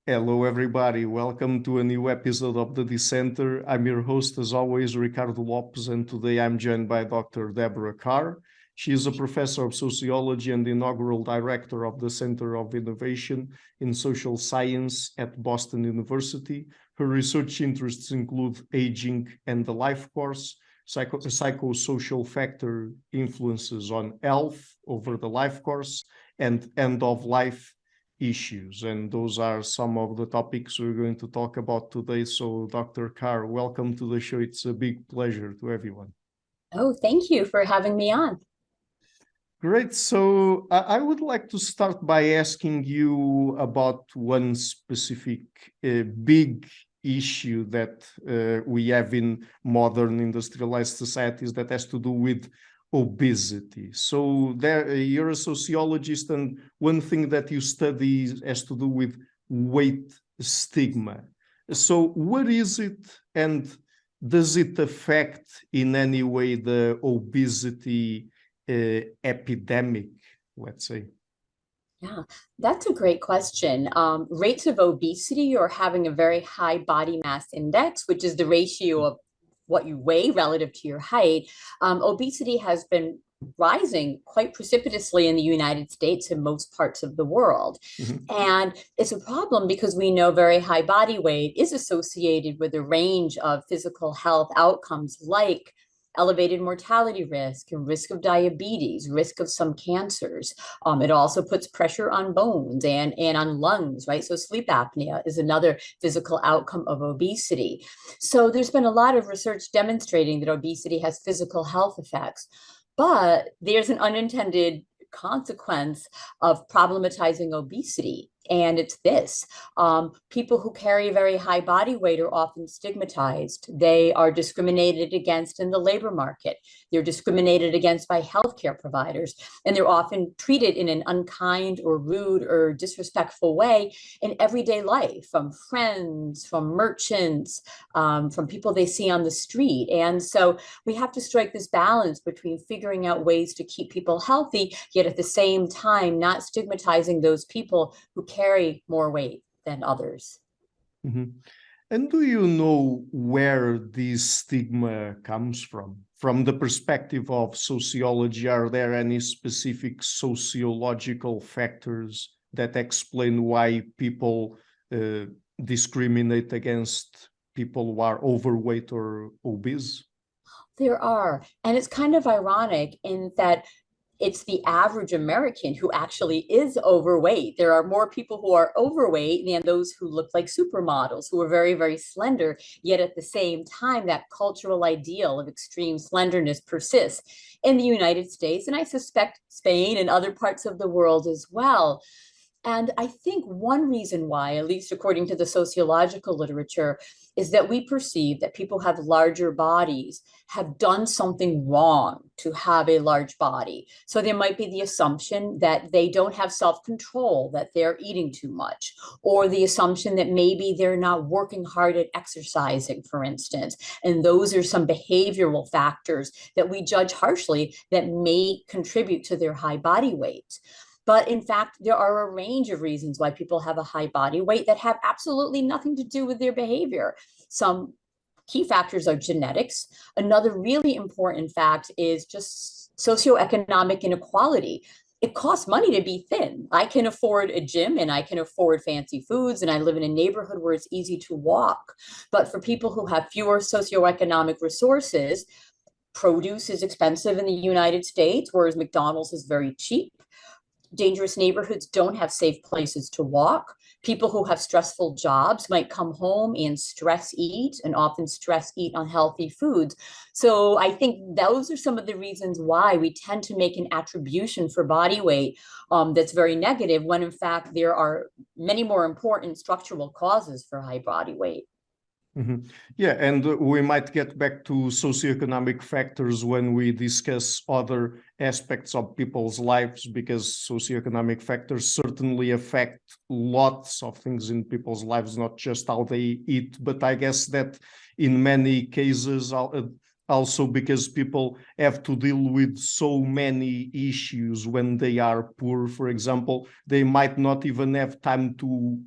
Hello, everybody. Welcome to a new episode of the Dissenter. I'm your host, as always, Ricardo Lopes, and today I'm joined by Dr. Deborah Carr. She is a professor of sociology and the inaugural director of the Center of Innovation in Social Science at Boston University. Her research interests include aging and the life course, psychosocial factor influences on health over the life course, and end-of-life issues. And those are some of the topics we're going to talk about today. So, Dr. Carr, welcome to the show. It's a big pleasure to everyone. Oh, thank you for having me on. Great. So I would like to start by asking you about one specific big issue that we have in modern industrialized societies that has to do with obesity. So you're a sociologist, and one thing that you study has to do with weight stigma. So what is it, and does it affect in any way the obesity epidemic, let's say? Yeah, that's a great question. Rates of obesity or having a very high body mass index, which is the ratio of what you weigh relative to your height, obesity has been rising quite precipitously in the United States and most parts of the world. Mm-hmm. And it's a problem because we know very high body weight is associated with a range of physical health outcomes like elevated mortality risk and risk of diabetes, risk of some cancers. It also puts pressure on bones and on lungs, right? So sleep apnea is another physical outcome of obesity. So there's been a lot of research demonstrating that obesity has physical health effects, but there's an unintended consequence of problematizing obesity. And it's this. People who carry very high body weight are often stigmatized. They are discriminated against in the labor market. They're discriminated against by healthcare providers, and they're often treated in an unkind or rude or disrespectful way in everyday life, from friends, from merchants, from people they see on the street. And so we have to strike this balance between figuring out ways to keep people healthy, yet at the same time not stigmatizing those people who carry more weight than others. Mm-hmm. And do you know where this stigma comes from? From the perspective of sociology, are there any specific sociological factors that explain why people discriminate against people who are overweight or obese? There are. And it's kind of ironic in that it's the average American who actually is overweight. There are more people who are overweight than those who look like supermodels, who are very, very slender. Yet at the same time, that cultural ideal of extreme slenderness persists in the United States, and I suspect Spain and other parts of the world as well. And I think one reason why, at least according to the sociological literature, is that we perceive that people have larger bodies have done something wrong to have a large body. So there might be the assumption that they don't have self-control, that they're eating too much, or the assumption that maybe they're not working hard at exercising, for instance. And those are some behavioral factors that we judge harshly that may contribute to their high body weight. But in fact, there are a range of reasons why people have a high body weight that have absolutely nothing to do with their behavior. Some key factors are genetics. Another really important fact is just socioeconomic inequality. It costs money to be thin. I can afford a gym and I can afford fancy foods, and I live in a neighborhood where it's easy to walk. But for people who have fewer socioeconomic resources, produce is expensive in the United States, whereas McDonald's is very cheap. Dangerous neighborhoods don't have safe places to walk. People who have stressful jobs might come home and stress eat, and often stress eat unhealthy foods. So I think those are some of the reasons why we tend to make an attribution for body weight that's very negative, when in fact there are many more important structural causes for high body weight. Mm-hmm. Yeah, and we might get back to socioeconomic factors when we discuss other aspects of people's lives, because socioeconomic factors certainly affect lots of things in people's lives, not just how they eat. But I guess that in many cases, also because people have to deal with so many issues when they are poor. For example, they might not even have time to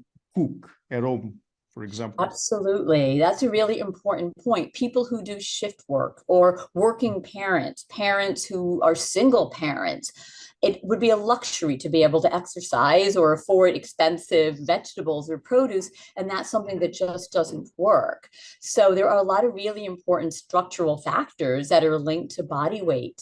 cook at home, for example. Absolutely. That's a really important point. People who do shift work or working parents, parents who are single parents, it would be a luxury to be able to exercise or afford expensive vegetables or produce. And that's something that just doesn't work. So there are a lot of really important structural factors that are linked to body weight.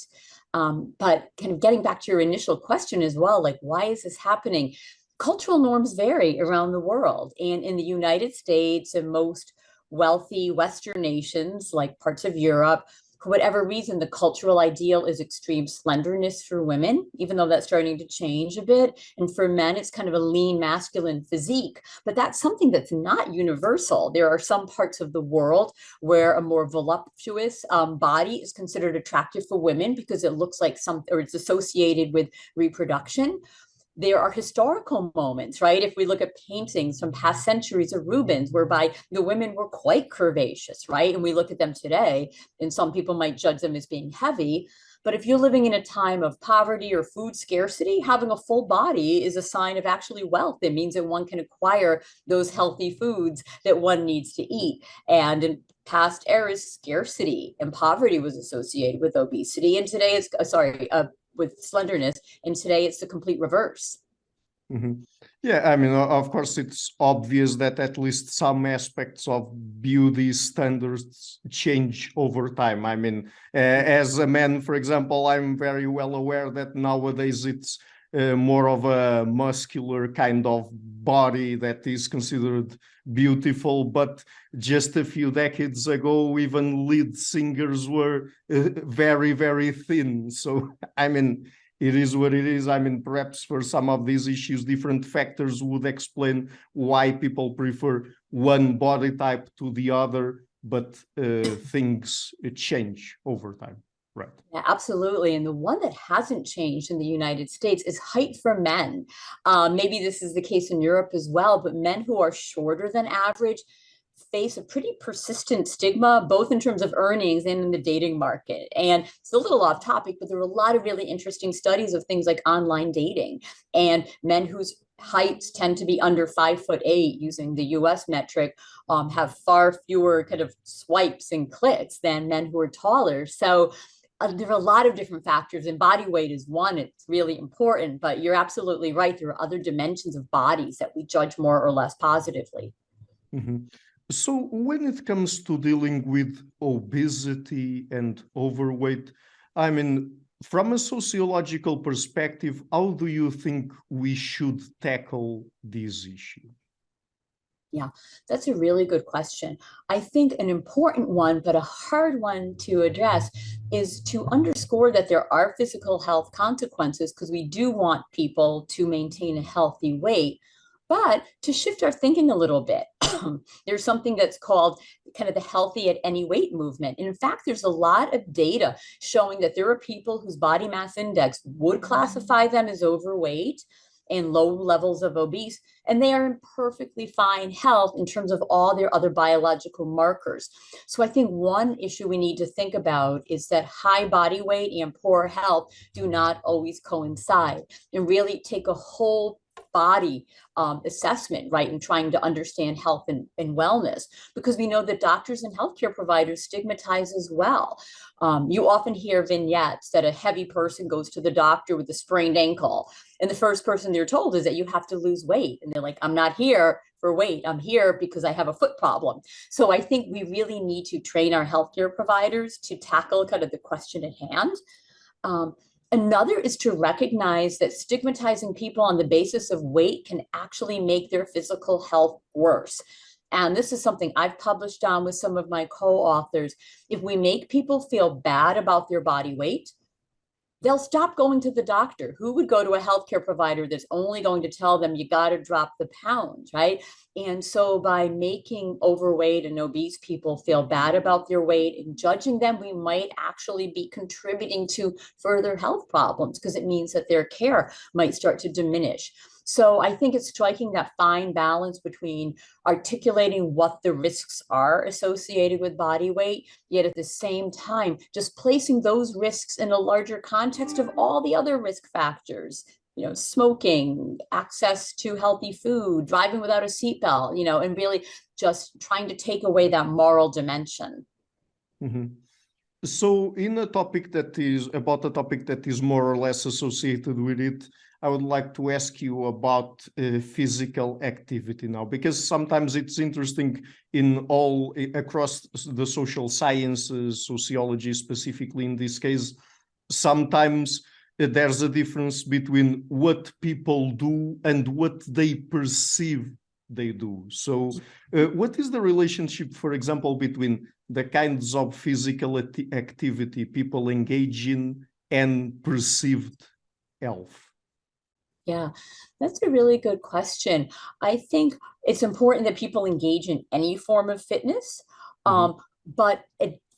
But kind of getting back to your initial question as well, like, why is this happening? Cultural norms vary around the world. And in the United States and most wealthy Western nations, like parts of Europe, for whatever reason, the cultural ideal is extreme slenderness for women, even though that's starting to change a bit. And for men, it's kind of a lean masculine physique. But that's something that's not universal. There are some parts of the world where a more voluptuous body is considered attractive for women because it looks like or it's associated with reproduction. There are historical moments, right? If we look at paintings from past centuries of Rubens, whereby the women were quite curvaceous, right? And we look at them today, and some people might judge them as being heavy. But if you're living in a time of poverty or food scarcity, having a full body is a sign of actually wealth. It means that one can acquire those healthy foods that one needs to eat. And in past eras, scarcity and poverty was associated with obesity. And today it's, with slenderness. And today it's the complete reverse. Mm-hmm. Yeah, I mean, of course, it's obvious that at least some aspects of beauty standards change over time. I mean, as a man, for example, I'm very well aware that nowadays it's more of a muscular kind of body that is considered beautiful. But just a few decades ago, even lead singers were very, very thin. So, I mean, it is what it is. I mean, perhaps for some of these issues, different factors would explain why people prefer one body type to the other, but things change over time. Right. Yeah, absolutely. And the one that hasn't changed in the United States is height for men. Maybe this is the case in Europe as well, but men who are shorter than average face a pretty persistent stigma, both in terms of earnings and in the dating market. And it's a little off topic, but there are a lot of really interesting studies of things like online dating and men whose heights tend to be under 5'8" using the US metric, have far fewer kind of swipes and clicks than men who are taller. So there are a lot of different factors, and body weight is one. It's really important, but you're absolutely right. There are other dimensions of bodies that we judge more or less positively. Mm-hmm. So when it comes to dealing with obesity and overweight, I mean, from a sociological perspective, how do you think we should tackle this issue? Yeah, that's a really good question. I think an important one, but a hard one to address, is to underscore that there are physical health consequences because we do want people to maintain a healthy weight, but to shift our thinking a little bit. There's something that's called kind of the healthy at any weight movement. And in fact, there's a lot of data showing that there are people whose body mass index would classify them as overweight and low levels of obese, and they are in perfectly fine health in terms of all their other biological markers. So I think one issue we need to think about is that high body weight and poor health do not always coincide, and really take a whole body assessment, right, and trying to understand health and wellness, because we know that doctors and healthcare providers stigmatize as well. You often hear vignettes that a heavy person goes to the doctor with a sprained ankle, and the first person they're told is that you have to lose weight. And they're like, I'm not here for weight. I'm here because I have a foot problem. So I think we really need to train our healthcare providers to tackle kind of the question at hand. Another is to recognize that stigmatizing people on the basis of weight can actually make their physical health worse. And this is something I've published on with some of my co-authors. If we make people feel bad about their body weight, they'll stop going to the doctor. Who would go to a healthcare provider that's only going to tell them you got to drop the pounds, right? And so by making overweight and obese people feel bad about their weight and judging them, we might actually be contributing to further health problems because it means that their care might start to diminish. So I think it's striking that fine balance between articulating what the risks are associated with body weight, yet at the same time, just placing those risks in a larger context of all the other risk factors smoking, access to healthy food, driving without a seatbelt, and really just trying to take away that moral dimension. Mhm. So in a topic that is about a topic that is more or less associated with it, I would like to ask you about physical activity now, because sometimes it's interesting across the social sciences, sociology specifically in this case, sometimes there's a difference between what people do and what they perceive they do. So what is the relationship, for example, between the kinds of physical activity people engage in and perceived health? Yeah, that's a really good question. I think it's important that people engage in any form of fitness, Mhm. but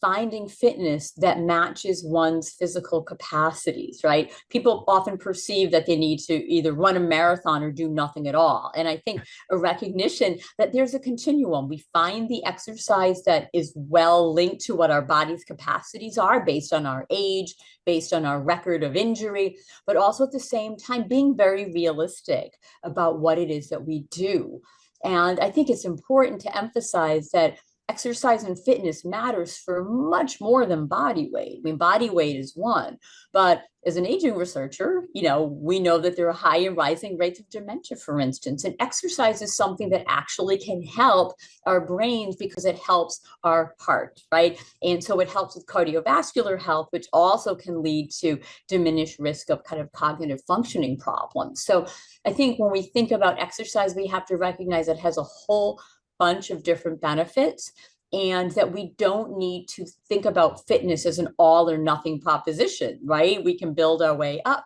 finding fitness that matches one's physical capacities, right? People often perceive that they need to either run a marathon or do nothing at all. And I think a recognition that there's a continuum. We find the exercise that is well linked to what our body's capacities are based on our age, based on our record of injury, but also at the same time being very realistic about what it is that we do. And I think it's important to emphasize that exercise and fitness matters for much more than body weight. I mean, body weight is one, but as an aging researcher, we know that there are high and rising rates of dementia, for instance, and exercise is something that actually can help our brains because it helps our heart, right? And so it helps with cardiovascular health, which also can lead to diminished risk of kind of cognitive functioning problems. So I think when we think about exercise, we have to recognize it has a whole bunch of different benefits and that we don't need to think about fitness as an all or nothing proposition, right? We can build our way up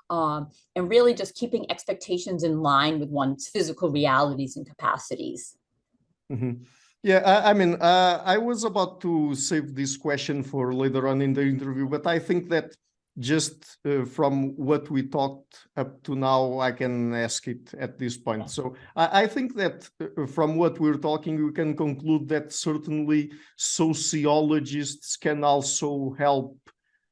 and really just keeping expectations in line with one's physical realities and capacities. Mhm. Yeah, I mean, I was about to save this question for later on in the interview, but I think that just from what we talked up to now, I can ask it at this point. So I think that from what we're talking, we can conclude that certainly sociologists can also help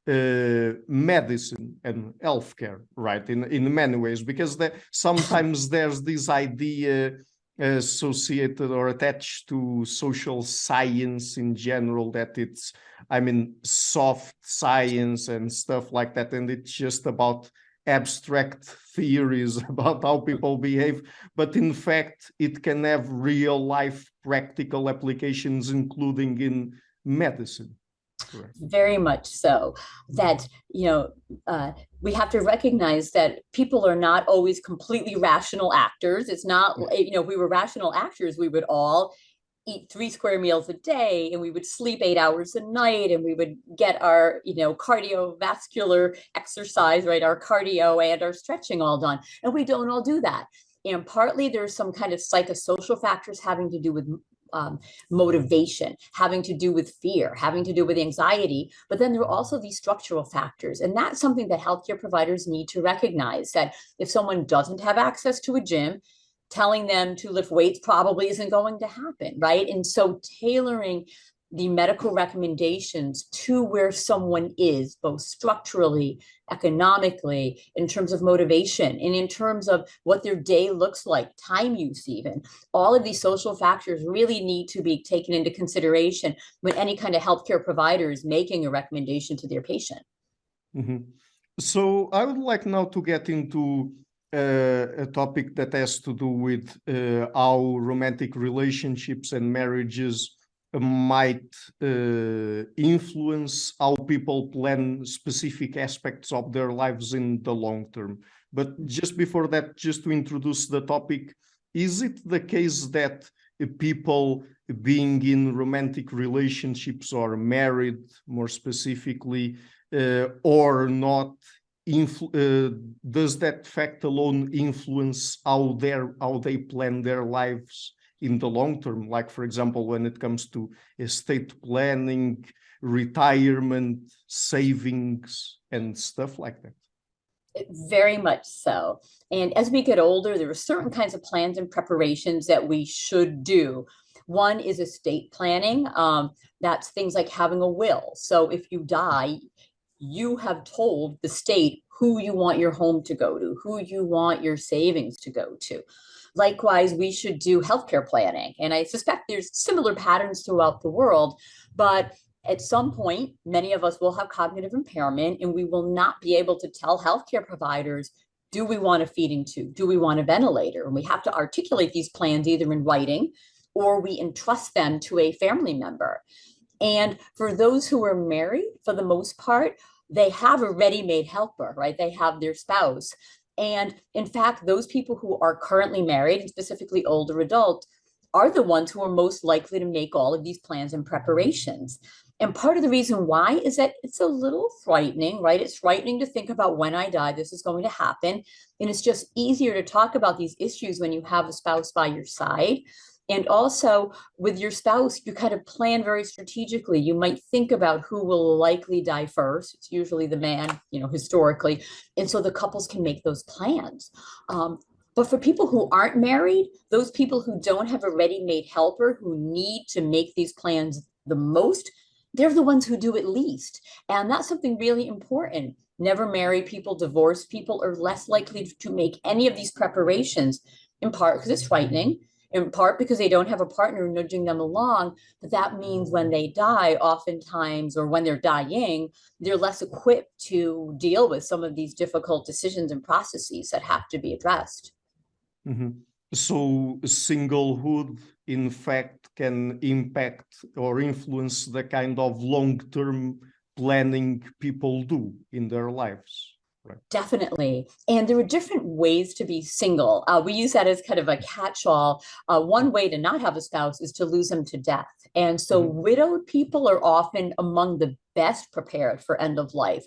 medicine and healthcare, right? In many ways, because sometimes there's this idea associated or attached to social science in general that it's, I mean, soft science and stuff like that, and it's just about abstract theories about how people behave, but in fact it can have real life practical applications, including in medicine. Correct. Very much so. That, we have to recognize that people are not always completely rational actors. It's not, if we were rational actors, we would all eat 3 square meals a day and we would sleep 8 hours a night and we would get our, cardiovascular exercise, right? Our cardio and our stretching all done. And we don't all do that. And partly there's some kind of psychosocial factors having to do with motivation, having to do with fear, having to do with anxiety. But then there are also these structural factors. And that's something that healthcare providers need to recognize, that if someone doesn't have access to a gym, telling them to lift weights probably isn't going to happen, right? And so tailoring the medical recommendations to where someone is, both structurally, economically, in terms of motivation, and in terms of what their day looks like, time use even. All of these social factors really need to be taken into consideration when any kind of healthcare provider is making a recommendation to their patient. Mm-hmm. So I would like now to get into a topic that has to do with how romantic relationships and marriages might influence how people plan specific aspects of their lives in the long term. But just before that, just to introduce the topic, is it the case that people being in romantic relationships or married, more specifically, or not, does that fact alone influence how they plan their lives in the long term? Like, for example, when it comes to estate planning, retirement, savings, and stuff like that. Very much so. And as we get older, there are certain kinds of plans and preparations that we should do. One is estate planning. That's things like having a will. So if you die, you have told the state who you want your home to go to, who you want your savings to go to. Likewise, we should do healthcare planning. And I suspect there's similar patterns throughout the world, but at some point, many of us will have cognitive impairment and we will not be able to tell healthcare providers, do we want a feeding tube? Do we want a ventilator? And we have to articulate these plans either in writing or we entrust them to a family member. And for those who are married, for the most part, they have a ready-made helper, right? They have their spouse. And in fact, those people who are currently married, and specifically older adults, are the ones who are most likely to make all of these plans and preparations. And part of the reason why is that it's a little frightening, right? It's frightening to think about when I die, this is going to happen. And it's just easier to talk about these issues when you have a spouse by your side. And also with your spouse, you kind of plan very strategically. You might think about who will likely die first. It's usually the man, historically. And so the couples can make those plans. But for people who aren't married, those people who don't have a ready-made helper, who need to make these plans the most, they're the ones who do it least. And that's something really important. Never married people, divorced people are less likely to make any of these preparations, in part because it's frightening, in part because they don't have a partner nudging them along. But that means when they die, oftentimes, or when they're dying, they're less equipped to deal with some of these difficult decisions and processes that have to be addressed. Mm-hmm. So singlehood, in fact, can impact or influence the kind of long-term planning people do in their lives. Right. Definitely. And there are different ways to be single. We use that as kind of a catch-all. One way to not have a spouse is to lose them to death. And so widowed people are often among the best prepared for end of life.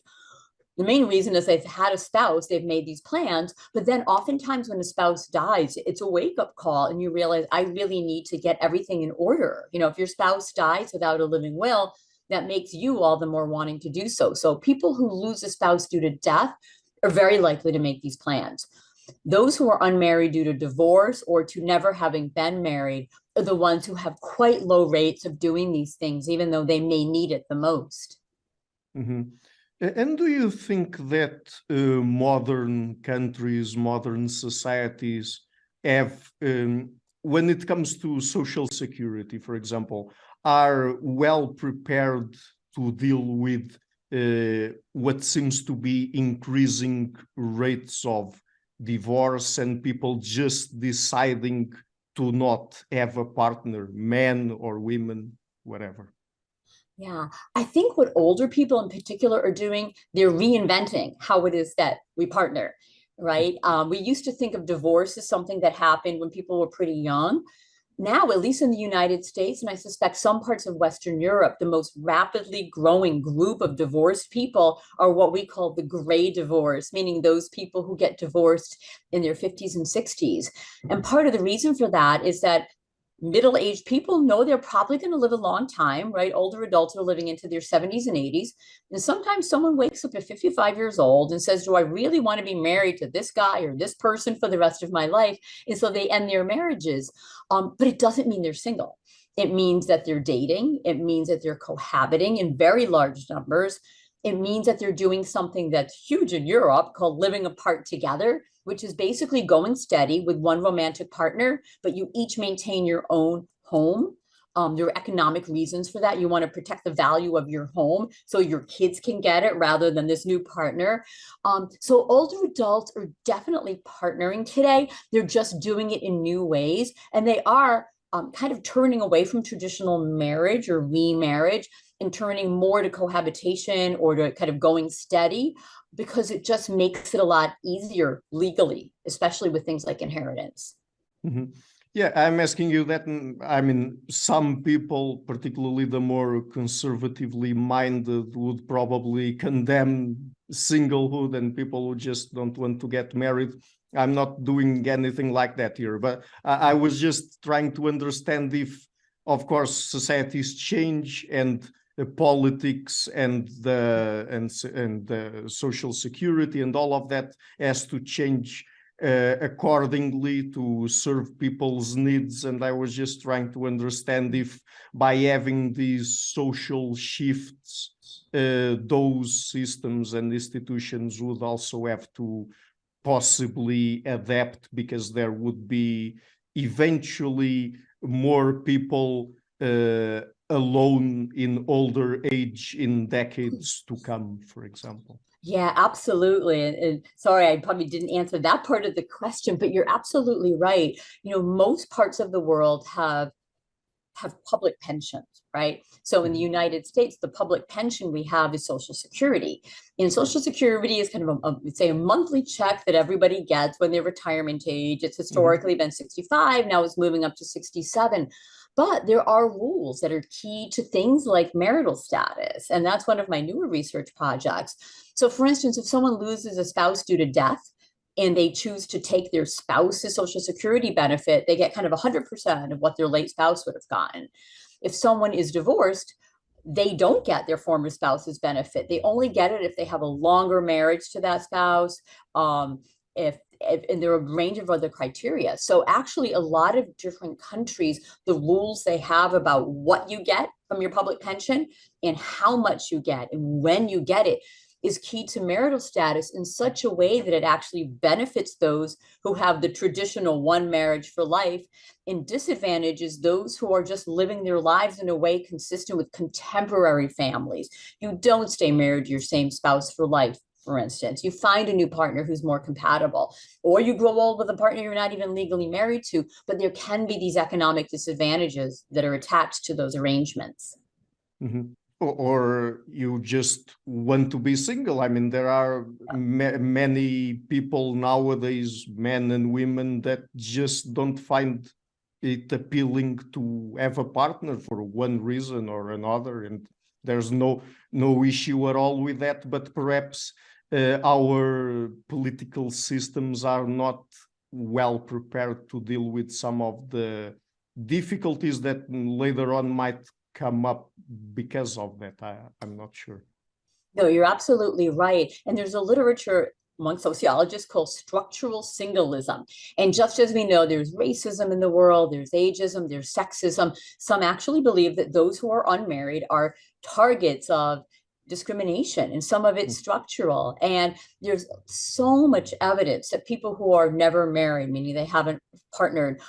The main reason is they've had a spouse, they've made these plans, but then oftentimes when a spouse dies, it's a wake-up call and you realize, I really need to get everything in order. If your spouse dies without a living will, that makes you all the more wanting to do so. So people who lose a spouse due to death are very likely to make these plans. Those who are unmarried due to divorce or to never having been married are the ones who have quite low rates of doing these things, even though they may need it the most. Mm-hmm. And do you think that modern countries, modern societies have, when it comes to social security, for example, are well prepared to deal with what seems to be increasing rates of divorce and people just deciding to not have a partner, men or women, whatever? Yeah, I think what older people in particular are doing, they're reinventing how it is that we partner, right? We used to think of divorce as something that happened when people were pretty young. Now, at least in the United States, and I suspect some parts of Western Europe, the most rapidly growing group of divorced people are what we call the gray divorce, meaning those people who get divorced in their 50s and 60s. And part of the reason for that is that middle-aged people know they're probably going to live a long time, right? Older adults are living into their 70s and 80s. And sometimes someone wakes up at 55 years old and says, do I really want to be married to this guy or this person for the rest of my life? And so they end their marriages. But it doesn't mean they're single. It means that they're dating. It means that they're cohabiting in very large numbers. It means that they're doing something that's huge in Europe called living apart together, which is basically going steady with one romantic partner, but you each maintain your own home. There are economic reasons for that. You want to protect the value of your home so your kids can get it rather than this new partner. So older adults are definitely partnering today. They're just doing it in new ways. And they are kind of turning away from traditional marriage or remarriage and turning more to cohabitation or to kind of going steady, because it just makes it a lot easier legally, especially with things like inheritance. Mm-hmm. Yeah, I'm asking you that. I mean, some people, particularly the more conservatively minded, would probably condemn singlehood and people who just don't want to get married. I'm not doing anything like that here, but I was just trying to understand if, of course, societies change and the politics and the social security and all of that has to change accordingly to serve people's needs. And I was just trying to understand if by having these social shifts, those systems and institutions would also have to possibly adapt, because there would be eventually more people alone in older age in decades to come, for example. Yeah, absolutely. And sorry, I probably didn't answer that part of the question, but you're absolutely right. Most parts of the world have public pensions, right? So in the United States, the public pension we have is Social Security. And Social Security is kind of say a monthly check that everybody gets when they're retirement age. It's historically been 65, now it's moving up to 67. But there are rules that are key to things like marital status. And that's one of my newer research projects. So for instance, if someone loses a spouse due to death, and they choose to take their spouse's Social Security benefit, they get kind of 100% of what their late spouse would have gotten. If someone is divorced, they don't get their former spouse's benefit. They only get it if they have a longer marriage to that spouse, if and there are a range of other criteria. So actually, a lot of different countries, the rules they have about what you get from your public pension and how much you get and when you get it is key to marital status in such a way that it actually benefits those who have the traditional one marriage for life and disadvantages those who are just living their lives in a way consistent with contemporary families. You don't stay married to your same spouse for life. For instance, you find a new partner who's more compatible, or you grow old with a partner you're not even legally married to, but there can be these economic disadvantages that are attached to those arrangements. Or you just want to be single. I mean, there are many people nowadays, men and women, that just don't find it appealing to have a partner for one reason or another, and there's no issue at all with that. But perhaps our political systems are not well prepared to deal with some of the difficulties that later on might come up because of that. I'm not sure. No, you're absolutely right. And there's a literature among sociologists called structural singleism. And just as we know there's racism in the world, there's ageism, there's sexism, some actually believe that those who are unmarried are targets of discrimination, and some of it's structural. And there's so much evidence that people who are never married, meaning they haven't partnered,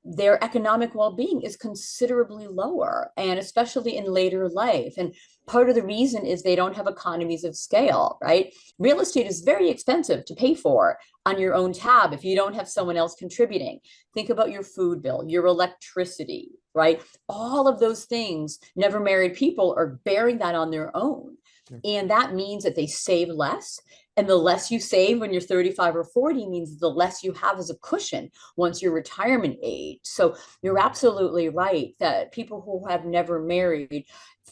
their economic well-being is considerably lower, and especially in later life. And part of the reason is they don't have economies of scale, right? Real estate is very expensive to pay for on your own tab if you don't have someone else contributing. Think about your food bill, your electricity, right? All of those things, never married people are bearing that on their own. And that means that they save less. And the less you save when you're 35 or 40 means the less you have as a cushion once you're retirement age. So you're absolutely right that people who have never married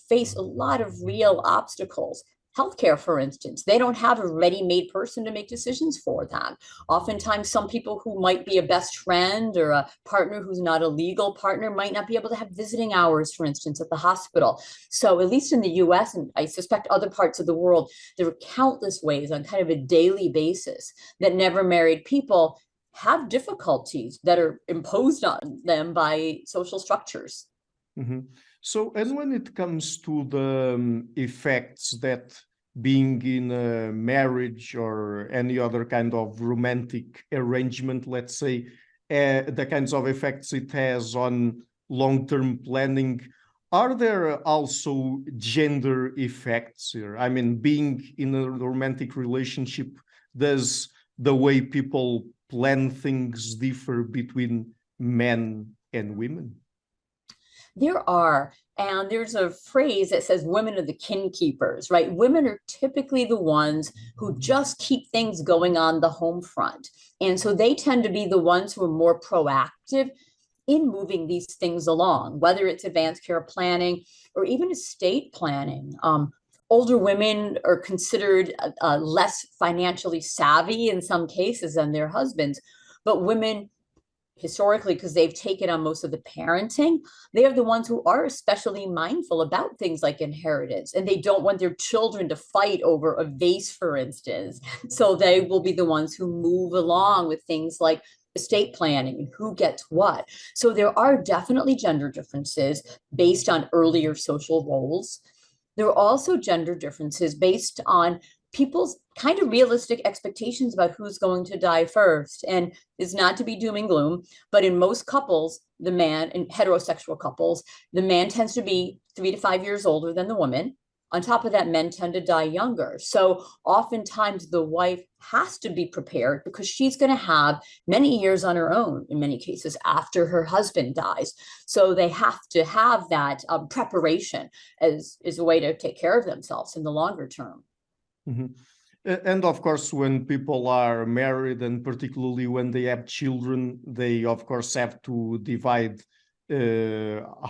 face a lot of real obstacles. Healthcare, for instance, they don't have a ready-made person to make decisions for them. Oftentimes, some people who might be a best friend or a partner who's not a legal partner might not be able to have visiting hours, for instance, at the hospital. So at least in the US, and I suspect other parts of the world, there are countless ways on kind of a daily basis that never married people have difficulties that are imposed on them by social structures. So, and when it comes to the effects that being in a marriage or any other kind of romantic arrangement, let's say, the kinds of effects it has on long-term planning, are there also gender effects here? I mean, being in a romantic relationship, does the way people plan things differ between men and women? There are, and there's a phrase that says women are the kin keepers, right? Women are typically the ones who just keep things going on the home front. And so they tend to be the ones who are more proactive in moving these things along, whether it's advanced care planning or even estate planning. Older women are considered less financially savvy in some cases than their husbands, but women historically, because they've taken on most of the parenting, they are the ones who are especially mindful about things like inheritance, and they don't want their children to fight over a vase, for instance. So they will be the ones who move along with things like estate planning and who gets what. So there are definitely gender differences based on earlier social roles. There are also gender differences based on people's kind of realistic expectations about who's going to die first. And it's not to be doom and gloom, but in most couples, the man, in heterosexual couples, the man tends to be 3 to 5 years older than the woman. On top of that, men tend to die younger. So oftentimes the wife has to be prepared because she's going to have many years on her own, in many cases, after her husband dies. So they have to have that preparation as a way to take care of themselves in the longer term. Mhm. And of course, when people are married, and particularly when they have children, they of course have to divide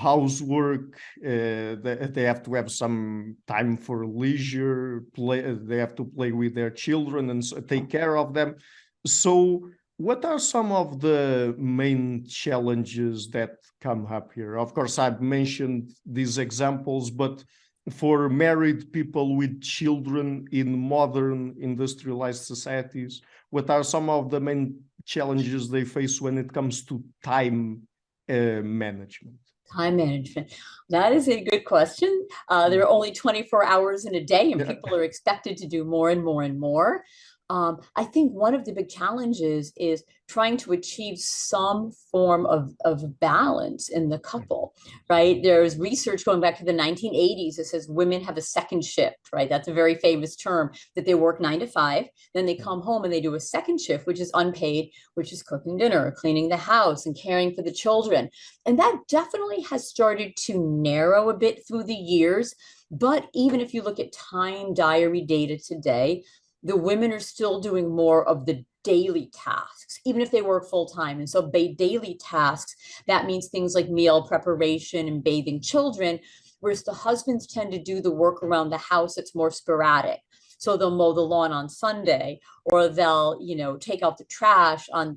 housework. They have to have some time for leisure. They have to play with their children and take care of them. So, what are some of the main challenges that come up here? Of course, I've mentioned these examples, but for married people with children in modern industrialized societies, what are some of the main challenges they face when it comes to time management? Time management. That is a good question. There are only 24 hours in a day, and people are expected to do more and more and more. I think one of the big challenges is trying to achieve some form of balance in the couple, right? There's research going back to the 1980s that says women have a second shift, right? That's a very famous term, that they work 9 to 5, then they come home and they do a second shift, which is unpaid, which is cooking dinner, cleaning the house, and caring for the children. And that definitely has started to narrow a bit through the years. But even if you look at time diary data today, the women are still doing more of the daily tasks, even if they work full time. And so daily tasks, that means things like meal preparation and bathing children, whereas the husbands tend to do the work around the house that's more sporadic. So they'll mow the lawn on Sunday, or they'll, take out the trash on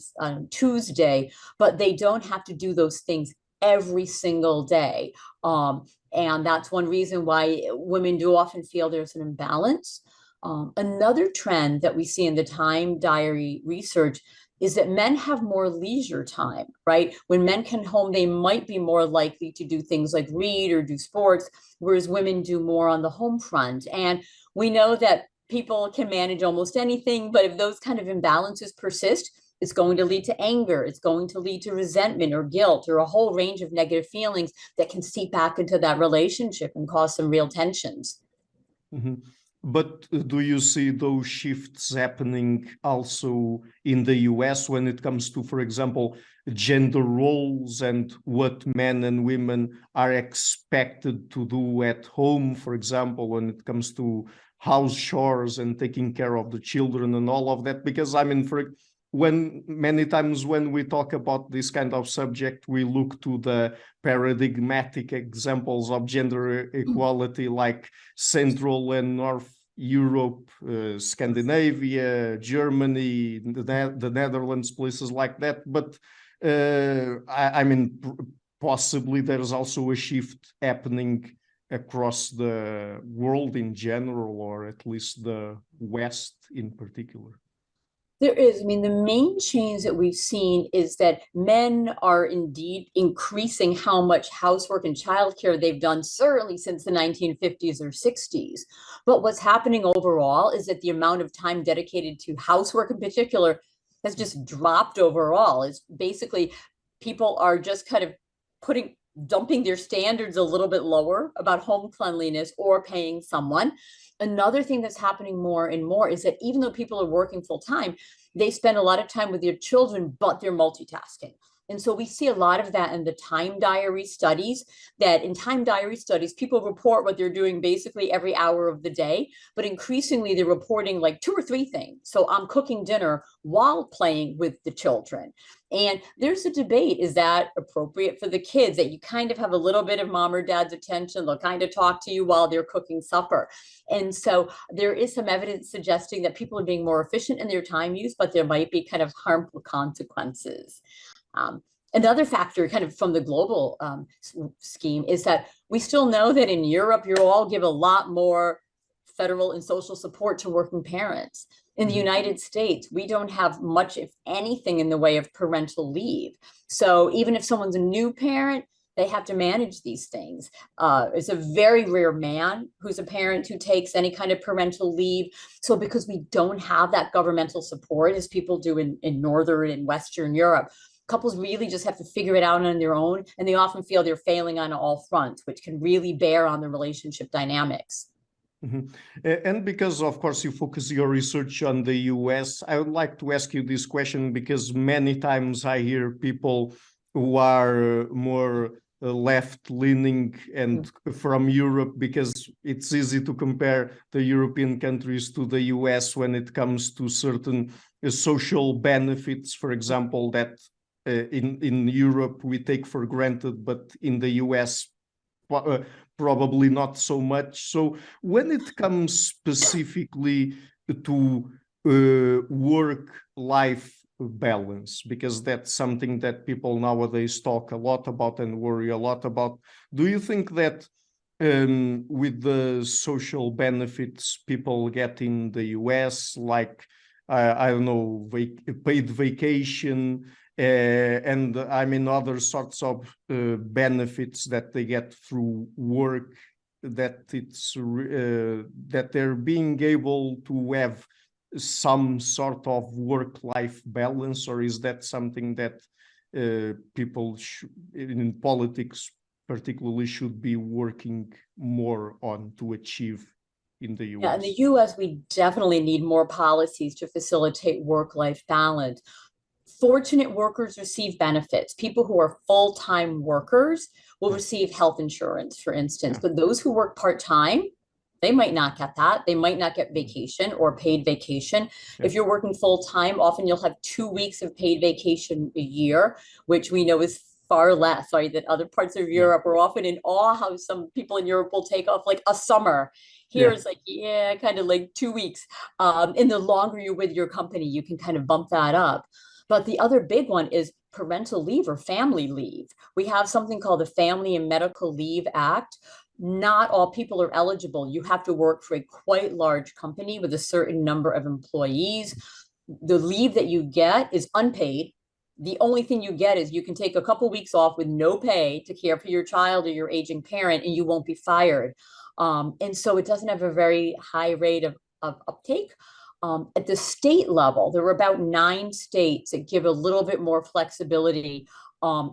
Tuesday, but they don't have to do those things every single day. And that's one reason why women do often feel there's an imbalance. Another trend that we see in the time diary research is that men have more leisure time, right? When men come home, they might be more likely to do things like read or do sports, whereas women do more on the home front. And we know that people can manage almost anything, but if those kind of imbalances persist, it's going to lead to anger. It's going to lead to resentment or guilt or a whole range of negative feelings that can seep back into that relationship and cause some real tensions. Mm-hmm. But do you see those shifts happening also in the US when it comes to, for example, gender roles and what men and women are expected to do at home, for example, when it comes to house chores and taking care of the children and all of that? Because I mean, when many times when we talk about this kind of subject, we look to the paradigmatic examples of gender equality like Central and North Europe, Scandinavia, Germany, the Netherlands, places like that. But I mean, possibly there's also a shift happening across the world in general, or at least the West in particular. There is. I mean, the main change that we've seen is that men are indeed increasing how much housework and childcare they've done, certainly since the 1950s or 60s. But what's happening overall is that the amount of time dedicated to housework in particular has just dropped overall. It's basically people are just kind of dumping their standards a little bit lower about home cleanliness or paying someone. Another thing that's happening more and more is that even though people are working full time, they spend a lot of time with their children, but they're multitasking. And so we see a lot of that in the time diary studies, that in time diary studies, people report what they're doing basically every hour of the day, but increasingly they're reporting like 2 or 3 things. So I'm cooking dinner while playing with the children. And there's a debate, is that appropriate for the kids, that you kind of have a little bit of mom or dad's attention? They'll kind of talk to you while they're cooking supper. And so there is some evidence suggesting that people are being more efficient in their time use, but there might be kind of harmful consequences. Another factor kind of from the global scheme is that we still know that in Europe, you all give a lot more federal and social support to working parents. In the United States, we don't have much, if anything, in the way of parental leave. So even if someone's a new parent, they have to manage these things. It's a very rare man who's a parent who takes any kind of parental leave. So because we don't have that governmental support as people do in Northern and Western Europe, couples really just have to figure it out on their own. And they often feel they're failing on all fronts, which can really bear on the relationship dynamics. Mhm. And because, of course, you focus your research on the US, I would like to ask you this question because many times I hear people who are more left-leaning and from Europe, because it's easy to compare the European countries to the US when it comes to certain social benefits, for example, that in Europe we take for granted, but in the US probably not so much. So when it comes specifically to work-life balance, because that's something that people nowadays talk a lot about and worry a lot about, do you think that with the social benefits people get in the US, like, I don't know, paid vacation, and I mean other sorts of benefits that they get through work, that that they're being able to have some sort of work-life balance, or is that something that people in politics particularly should be working more on to achieve in the US? Yeah, in the US, we definitely need more policies to facilitate work-life balance. Fortunate workers receive benefits. People who are full-time workers will receive health insurance, for instance, but those who work part-time, they might not get that. They might not get vacation or paid vacation. If you're working full-time, often you'll have 2 weeks of paid vacation a year, which we know is far less, right? That other parts of Europe are often in awe how some people in Europe will take off like a summer. Here it's like, kind of like 2 weeks. And the longer you're with your company, you can kind of bump that up. But the other big one is parental leave or family leave. We have something called the Family and Medical Leave Act. Not all people are eligible. You have to work for a quite large company with a certain number of employees. The leave that you get is unpaid. The only thing you get is you can take a couple weeks off with no pay to care for your child or your aging parent, and you won't be fired. And so it doesn't have a very high rate of uptake. At the state level, there are about 9 states that give a little bit more flexibility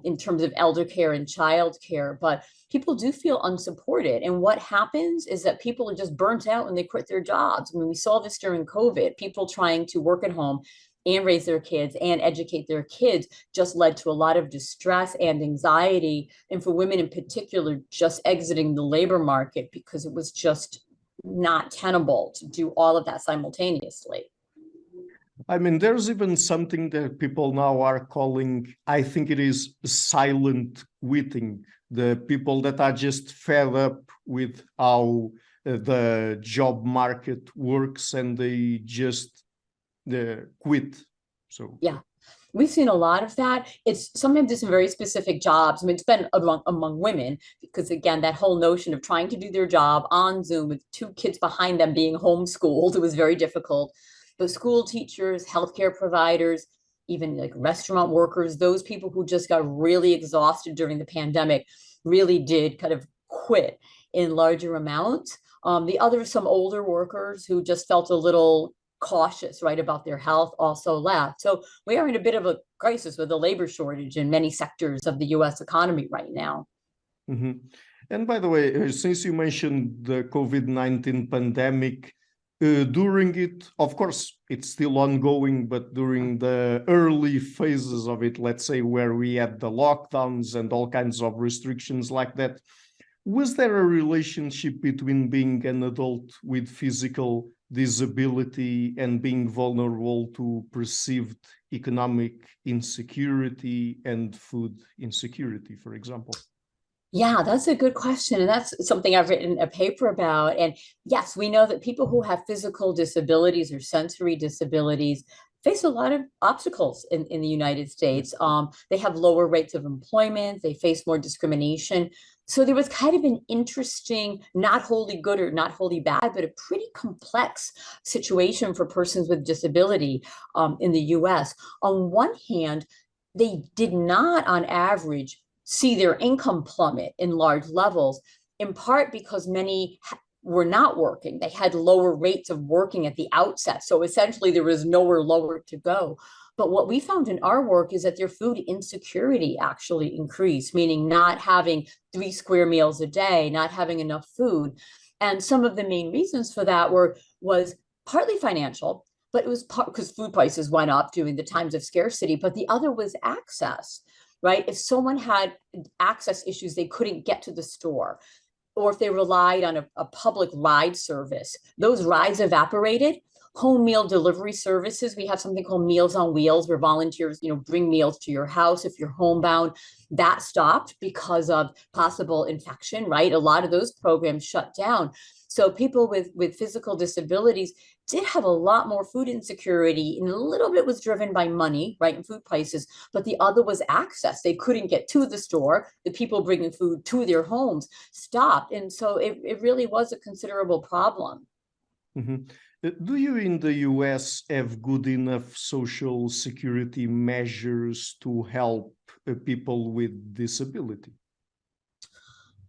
in terms of elder care and child care, but people do feel unsupported. And what happens is that people are just burnt out when they quit their jobs. I mean, we saw this during COVID, people trying to work at home and raise their kids and educate their kids just led to a lot of distress and anxiety. And for women in particular, just exiting the labor market because it was just not tenable to do all of that simultaneously. I mean, there's even something that people now are calling, I think it is silent quitting, the people that are just fed up with how the job market works and they just quit. So yeah, we've seen a lot of that. It's sometimes it's in very specific jobs. I mean, it's been among women because, again, that whole notion of trying to do their job on Zoom with 2 kids behind them being homeschooled, it was very difficult. But school teachers, healthcare providers, even like restaurant workers, those people who just got really exhausted during the pandemic really did kind of quit in larger amounts. The other, some older workers who just felt a little cautious, right, about their health also left. So we are in a bit of a crisis with a labor shortage in many sectors of the US economy right now. Mm-hmm. And by the way, since you mentioned the COVID-19 pandemic, during it, of course, it's still ongoing, but during the early phases of it, let's say where we had the lockdowns and all kinds of restrictions like that, was there a relationship between being an adult with physical disability and being vulnerable to perceived economic insecurity and food insecurity, for example? Yeah, that's a good question. And that's something I've written a paper about. And yes, we know that people who have physical disabilities or sensory disabilities face a lot of obstacles in the United States. They have lower rates of employment, they face more discrimination. So there was kind of an interesting, not wholly good or not wholly bad, but a pretty complex situation for persons with disability in the US. On one hand, they did not, on average, see their income plummet in large levels, in part because many were not working. They had lower rates of working at the outset. So essentially there was nowhere lower to go. But what we found in our work is that their food insecurity actually increased, meaning not having 3 square meals a day, not having enough food. And some of the main reasons for that was partly financial, but it was because food prices went up during the times of scarcity. But the other was access, right? If someone had access issues, they couldn't get to the store, or if they relied on a public ride service, those rides evaporated. Home meal delivery services, we have something called Meals on Wheels, where volunteers, bring meals to your house if you're homebound. That stopped because of possible infection, right? A lot of those programs shut down. So people with physical disabilities did have a lot more food insecurity, and a little bit was driven by money, right, and food prices, but the other was access. They couldn't get to the store. The people bringing food to their homes stopped. And so it really was a considerable problem. Mhm. Do you in the US have good enough social security measures to help people with disability?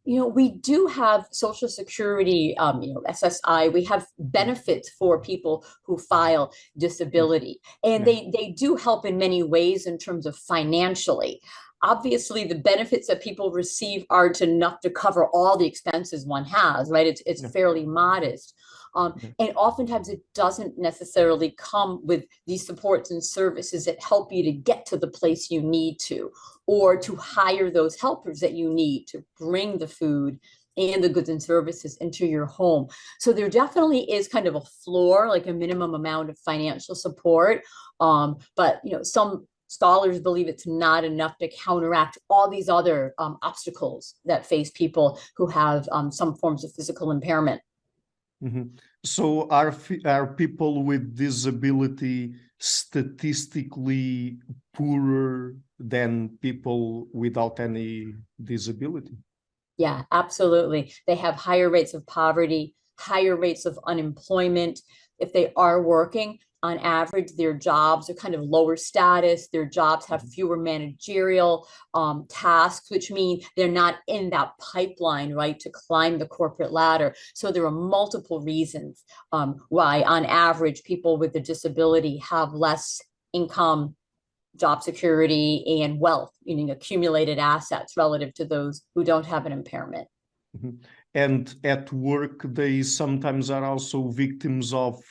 We do have Social Security, SSI. We have benefits for people who file disability, and Yeah. they do help in many ways in terms of financially. Obviously, the benefits that people receive aren't enough to cover all the expenses one has, right? It's Yeah. fairly modest. Yeah. And oftentimes it doesn't necessarily come with these supports and services that help you to get to the place you need to, or to hire those helpers that you need to bring the food and the goods and services into your home. So there definitely is kind of a floor, like a minimum amount of financial support. But some scholars believe it's not enough to counteract all these other obstacles that face people who have some forms of physical impairment. Mhm. So are people with disability statistically poorer than people without any disability? Yeah, absolutely. They have higher rates of poverty, higher rates of unemployment. If they are working, on average, their jobs are kind of lower status. Their jobs have Mhm. fewer managerial tasks, which mean they're not in that pipeline, right, to climb the corporate ladder. So there are multiple reasons why, on average, people with a disability have less income, job security, and wealth, meaning accumulated assets relative to those who don't have an impairment. Mhm. And at work, they sometimes are also victims of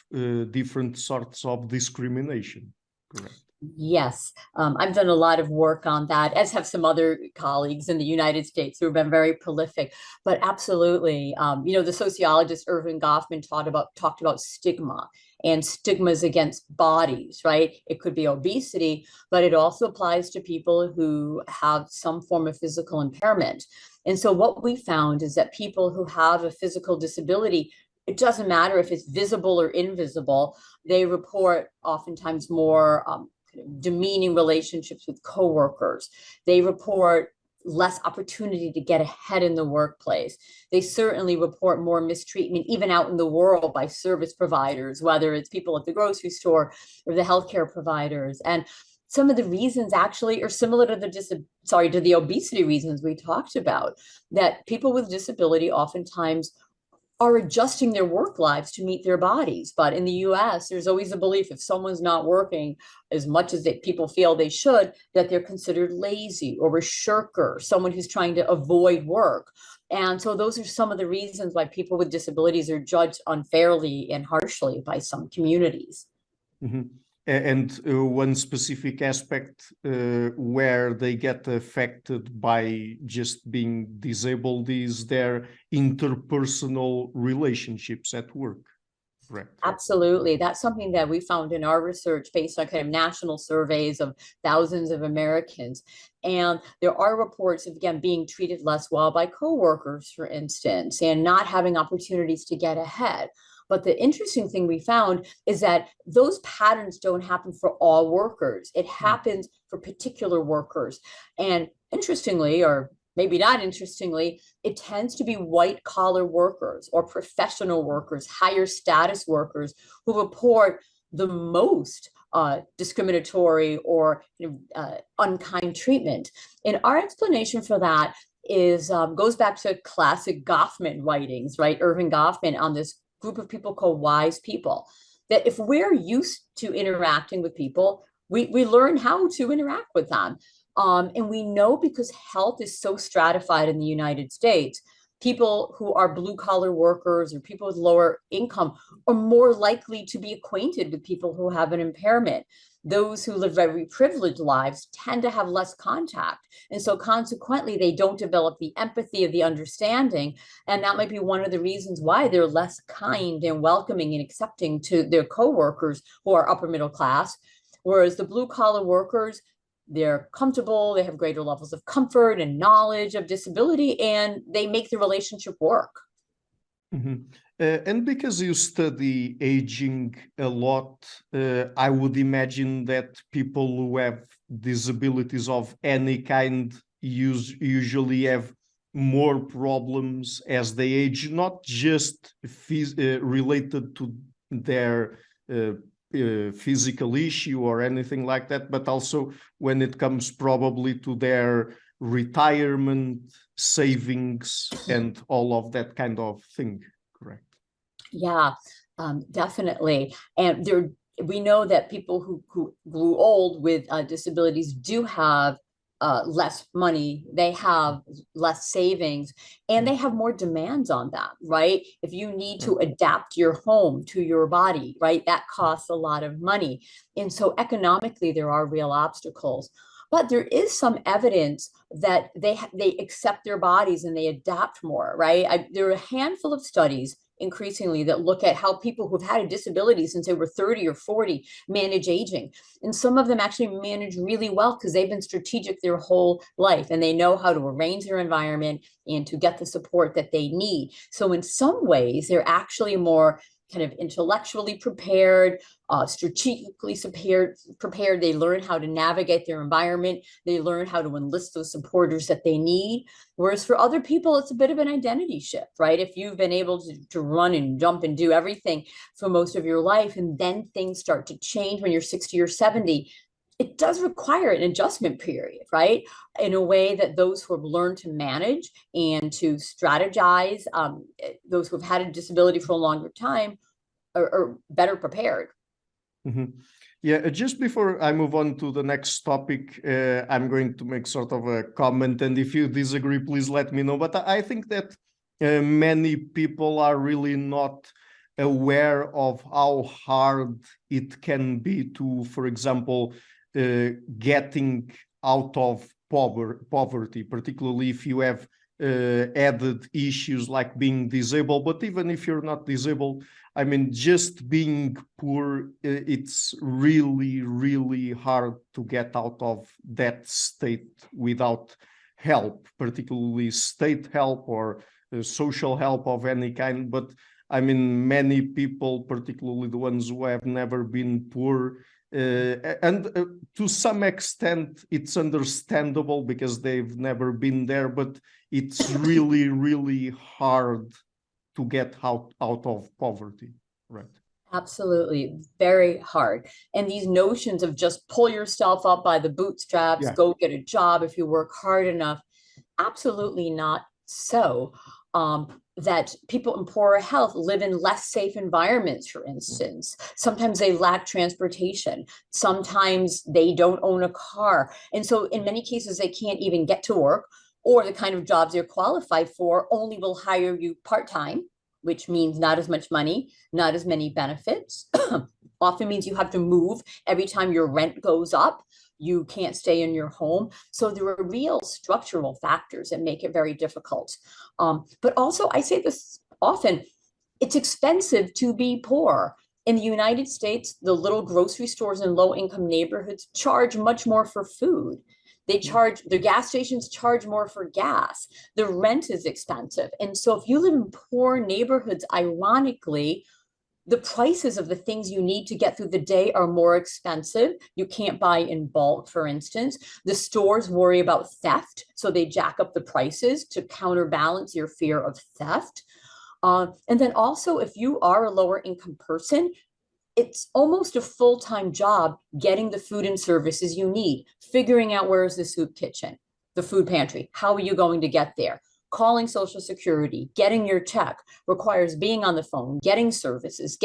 different sorts of discrimination, correct? Yes, I've done a lot of work on that, as have some other colleagues in the United States who have been very prolific. But absolutely, the sociologist Irving Goffman talked about stigma and stigmas against bodies, right? It could be obesity, but it also applies to people who have some form of physical impairment. And so what we found is that people who have a physical disability, it doesn't matter if it's visible or invisible, they report oftentimes more demeaning relationships with coworkers. They report less opportunity to get ahead in the workplace. They certainly report more mistreatment, even out in the world, by service providers, whether it's people at the grocery store or the healthcare providers. And some of the reasons actually are similar to the obesity reasons we talked about, that people with disability oftentimes are adjusting their work lives to meet their bodies. But in the US, there's always a belief if someone's not working as much as people feel they should, that they're considered lazy or a shirker, someone who's trying to avoid work. And so those are some of the reasons why people with disabilities are judged unfairly and harshly by some communities. Mhm. And one specific aspect where they get affected by just being disabled is their interpersonal relationships at work, correct? Absolutely. That's something that we found in our research based on kind of national surveys of thousands of Americans. And there are reports of, again, being treated less well by coworkers, for instance, and not having opportunities to get ahead. But the interesting thing we found is that those patterns don't happen for all workers. It Mm. happens for particular workers. And interestingly, or maybe not interestingly, it tends to be white collar workers or professional workers, higher status workers who report the most discriminatory or unkind treatment. And our explanation for that is goes back to classic Goffman writings, right? Irving Goffman on this group of people called wise people. That if we're used to interacting with people, we learn how to interact with them. And we know because health is so stratified in the United States, people who are blue collar workers or people with lower income are more likely to be acquainted with people who have an impairment. Those who live very privileged lives tend to have less contact. And so consequently, they don't develop the empathy of the understanding. And that might be one of the reasons why they're less kind and welcoming and accepting to their coworkers who are upper middle class. Whereas the blue collar workers, they're comfortable, they have greater levels of comfort and knowledge of disability, and they make the relationship work. Mm-hmm. And because you study aging a lot, I would imagine that people who have disabilities of any kind usually have more problems as they age, not just related to their physical issue or anything like that, but also when it comes probably to their retirement, savings, and all of that kind of thing, correct? Yeah, definitely. And we know that people who grew old with disabilities do have less money, they have less savings, and they have more demands on them, right? If you need to adapt your home to your body, right, that costs a lot of money. And so economically, there are real obstacles. But there is some evidence that they accept their bodies and they adapt more, right? There are a handful of studies increasingly that look at how people who've had a disability since they were 30 or 40 manage aging. And some of them actually manage really well because they've been strategic their whole life and they know how to arrange their environment and to get the support that they need. So in some ways, they're actually more kind of intellectually prepared, strategically prepared. They learn how to navigate their environment. They learn how to enlist those supporters that they need. Whereas for other people, it's a bit of an identity shift, right? If you've been able to run and jump and do everything for most of your life, and then things start to change when you're 60 or 70, it does require an adjustment period, right? In a way that those who have learned to manage and to strategize, those who have had a disability for a longer time are better prepared. Mm-hmm. Yeah, just before I move on to the next topic, I'm going to make sort of a comment, and if you disagree, please let me know. But I think that many people are really not aware of how hard it can be to, for example, getting out of poverty, particularly if you have added issues like being disabled. But even if you're not disabled, I mean, just being poor, it's really, really hard to get out of that state without help, particularly state help or social help of any kind. But I mean, many people, particularly the ones who have never been poor, and to some extent, it's understandable because they've never been there, but it's really, really hard to get out of poverty, right? Absolutely, very hard. And these notions of just pull yourself up by the bootstraps, go get a job if you work hard enough, absolutely not so. That people in poorer health live in less safe environments, for instance. Sometimes they lack transportation. Sometimes they don't own a car. And so in many cases, they can't even get to work, or the kind of jobs they're qualified for only will hire you part-time, which means not as much money, not as many benefits. Often means you have to move every time your rent goes up. You can't stay in your home. So there are real structural factors that make it very difficult. But also, I say this often, it's expensive to be poor. In the United States, the little grocery stores in low-income neighborhoods charge much more for food. The gas stations charge more for gas. The rent is expensive. And so if you live in poor neighborhoods, ironically, the prices of the things you need to get through the day are more expensive. You can't buy in bulk, for instance. The stores worry about theft, so they jack up the prices to counterbalance your fear of theft. And then also, if you are a lower income person, it's almost a full-time job getting the food and services you need, figuring out where is the soup kitchen, the food pantry, how are you going to get there? Calling Social Security, getting your check requires being on the phone, getting services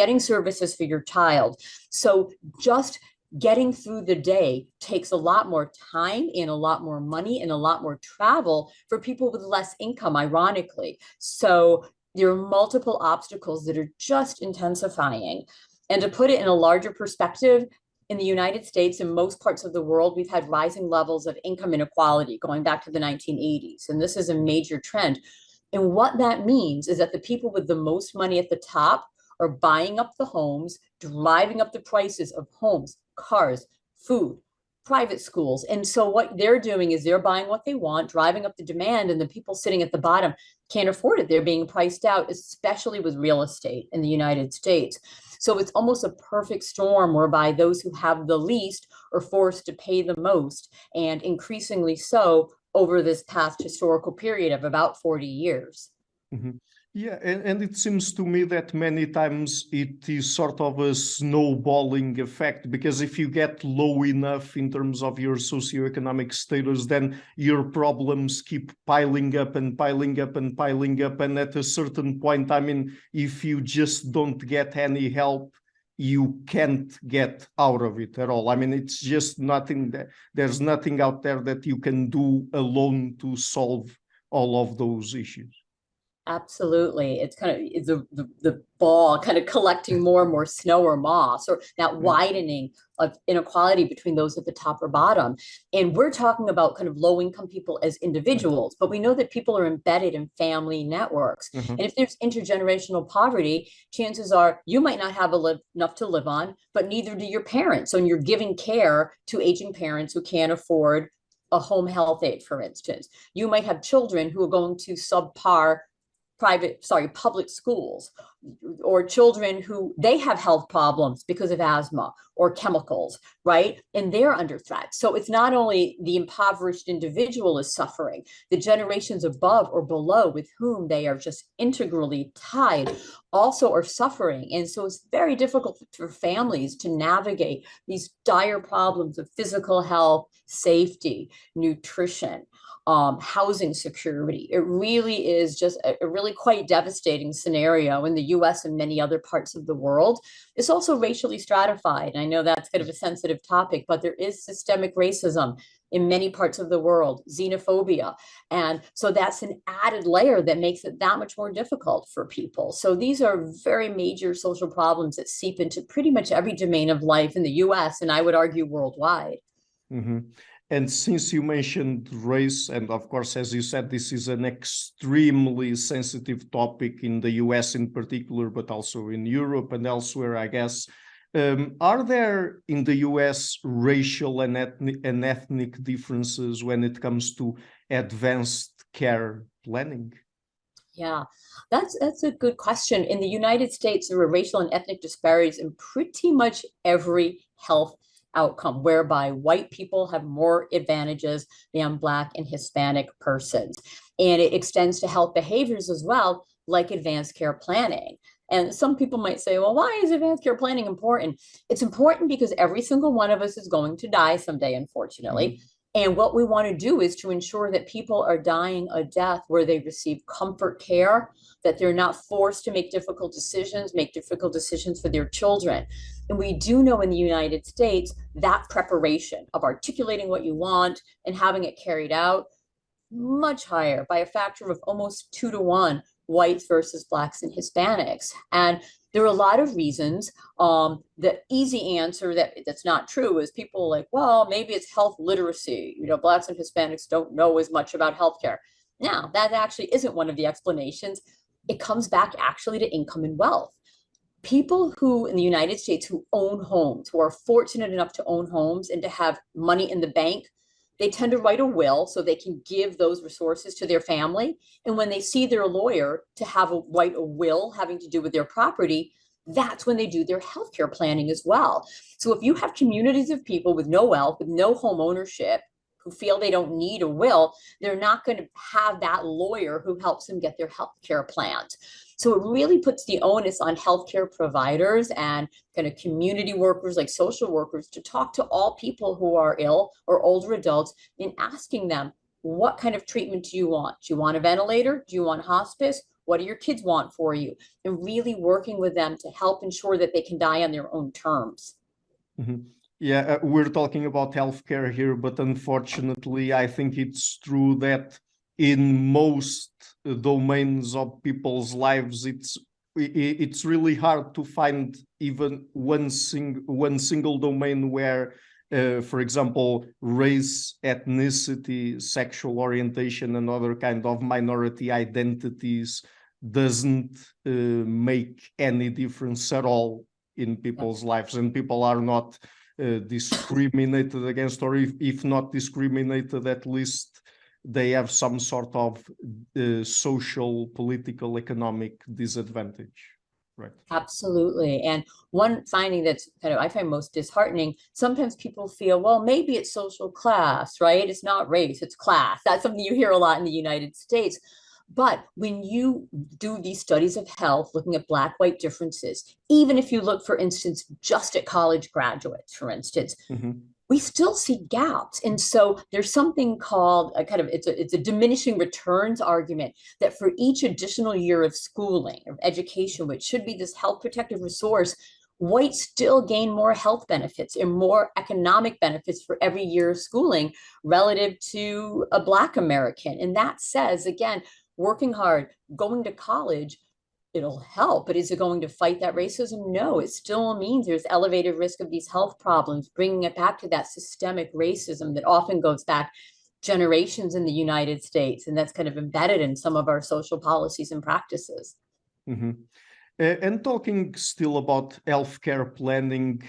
for your child. So just getting through the day takes a lot more time and a lot more money and a lot more travel for people with less income, ironically. So there are multiple obstacles that are just intensifying. And to put it in a larger perspective, in the United States and most parts of the world, we've had rising levels of income inequality going back to the 1980s. And this is a major trend. And what that means is that the people with the most money at the top are buying up the homes, driving up the prices of homes, cars, food, private schools. And so what they're doing is they're buying what they want, driving up the demand, and the people sitting at the bottom can't afford it. They're being priced out, especially with real estate in the United States. So it's almost a perfect storm whereby those who have the least are forced to pay the most, and increasingly so over this past historical period of about 40 years. Mm-hmm. Yeah, and it seems to me that many times it is sort of a snowballing effect, because if you get low enough in terms of your socioeconomic status, then your problems keep piling up and piling up and piling up. And at a certain point, I mean, if you just don't get any help, you can't get out of it at all. I mean, it's just nothing that there's nothing out there that you can do alone to solve all of those issues. Absolutely. It's kind of the ball kind of collecting more and more snow or moss, or that widening of inequality between those at the top or bottom. And we're talking about kind of low income people as individuals, but we know that people are embedded in family networks. And if there's intergenerational poverty, chances are you might not have enough to live on, but neither do your parents. So when you're giving care to aging parents who can't afford a home health aide, for instance, you might have children who are going to subpar public schools, or children who they have health problems because of asthma or chemicals, right? And they're under threat. So it's not only the impoverished individual is suffering, the generations above or below with whom they are just integrally tied also are suffering. And so it's very difficult for families to navigate these dire problems of physical health, safety, nutrition, housing security. It really is just a really quite devastating scenario in the US and many other parts of the world. It's also racially stratified. I know that's kind of a sensitive topic, but there is systemic racism in many parts of the world, xenophobia. And so that's an added layer that makes it that much more difficult for people. So these are very major social problems that seep into pretty much every domain of life in the US, and I would argue worldwide. Mm-hmm. And since you mentioned race, and of course, as you said, this is an extremely sensitive topic in the US in particular, but also in Europe and elsewhere, I guess. Are there in the US racial and ethnic differences when it comes to advanced care planning? Yeah, that's a good question. In the United States, there are racial and ethnic disparities in pretty much every health outcome, whereby white people have more advantages than Black and Hispanic persons. And it extends to health behaviors as well, like advanced care planning. And some people might say, well, why is advanced care planning important? It's important because every single one of us is going to die someday, unfortunately. And what we want to do is to ensure that people are dying a death where they receive comfort care, that they're not forced to make difficult decisions for their children. And we do know in the United States that preparation of articulating what you want and having it carried out much higher by a factor of almost 2 to 1, whites versus Blacks and Hispanics. And there are a lot of reasons. The easy answer that's not true is people like, well, maybe it's health literacy. You know, Blacks and Hispanics don't know as much about healthcare. Now, that actually isn't one of the explanations. It comes back actually to income and wealth. People who in the United States who own homes, who are fortunate enough to own homes and to have money in the bank, they tend to write a will so they can give those resources to their family. And when they see their lawyer to write a will having to do with their property, that's when they do their healthcare planning as well. So if you have communities of people with no wealth, with no home ownership, who feel they don't need a will, they're not going to have that lawyer who helps them get their health care plans. So it really puts the onus on healthcare providers and kind of community workers like social workers to talk to all people who are ill or older adults and asking them, what kind of treatment do you want? Do you want a ventilator? Do you want hospice? What do your kids want for you? And really working with them to help ensure that they can die on their own terms. Mhm. Yeah, we're talking about healthcare here, but unfortunately, I think it's true that in most domains of people's lives, it's really hard to find even one single domain where, for example, race, ethnicity, sexual orientation, and other kind of minority identities doesn't make any difference at all in people's lives, and people are not discriminated against, or if not discriminated, at least they have some sort of social, political, economic disadvantage, right? Absolutely. And one finding that's kind of I find most disheartening, sometimes people feel, well, maybe it's social class, right? It's not race, it's class. That's something you hear a lot in the United States. But when you do these studies of health, looking at Black-white differences, even if you look, for instance, just at college graduates, for instance, we still see gaps. And so there's something called a kind of, it's a diminishing returns argument that for each additional year of schooling, of education, which should be this health protective resource, whites still gain more health benefits and more economic benefits for every year of schooling relative to a Black American. And that says, again, working hard, going to college, it'll help, but is it going to fight that racism? No, it still means there's elevated risk of these health problems, bringing it back to that systemic racism that often goes back generations in the United States. And that's kind of embedded in some of our social policies and practices. And talking still about healthcare planning,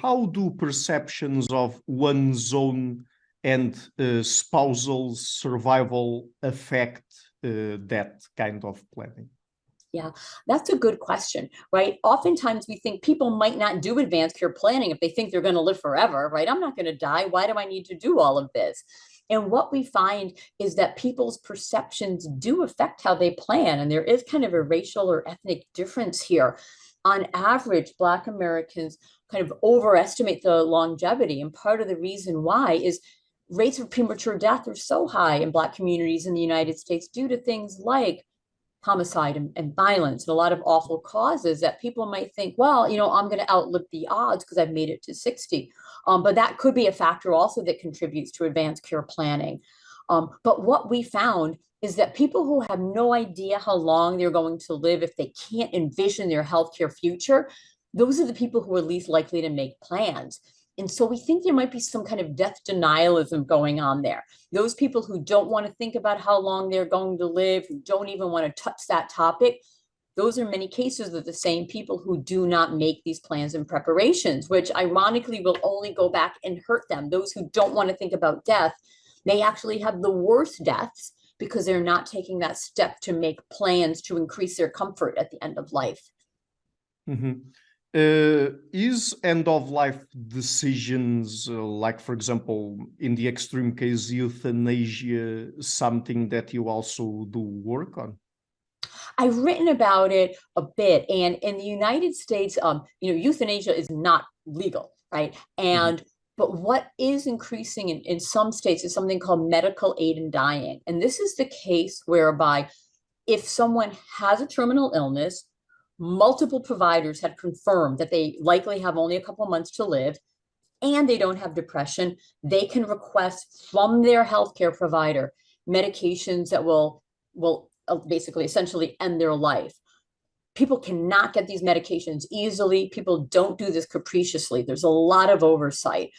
how do perceptions of one's own and spousal survival affect that kind of planning? Yeah, that's a good question, right? Oftentimes we think people might not do advanced care planning if they think they're going to live forever, right? I'm not going to die. Why do I need to do all of this? And what we find is that people's perceptions do affect how they plan. And there is kind of a racial or ethnic difference here. On average, Black Americans kind of overestimate the longevity. And part of the reason why is rates of premature death are so high in Black communities in the United States due to things like homicide and violence and a lot of awful causes that people might think, well, I'm going to outlive the odds because I've made it to 60. But that could be a factor also that contributes to advanced care planning. But what we found is that people who have no idea how long they're going to live, if they can't envision their healthcare future, those are the people who are least likely to make plans. And so we think there might be some kind of death denialism going on there. Those people who don't want to think about how long they're going to live, who don't even want to touch that topic, those are many cases of the same people who do not make these plans and preparations, which ironically will only go back and hurt them. Those who don't want to think about death may actually have the worst deaths because they're not taking that step to make plans to increase their comfort at the end of life. Is end-of-life decisions, like, for example, in the extreme case, euthanasia, something that you also do work on? I've written about it a bit, and in the United States, euthanasia is not legal, right? And but what is increasing in some states is something called medical aid in dying, and this is the case whereby if someone has a terminal illness, multiple providers have confirmed that they likely have only a couple months to live, and they don't have depression, they can request from their healthcare provider medications that will basically essentially end their life. People cannot get these medications easily. People don't do this capriciously. There's a lot of oversight.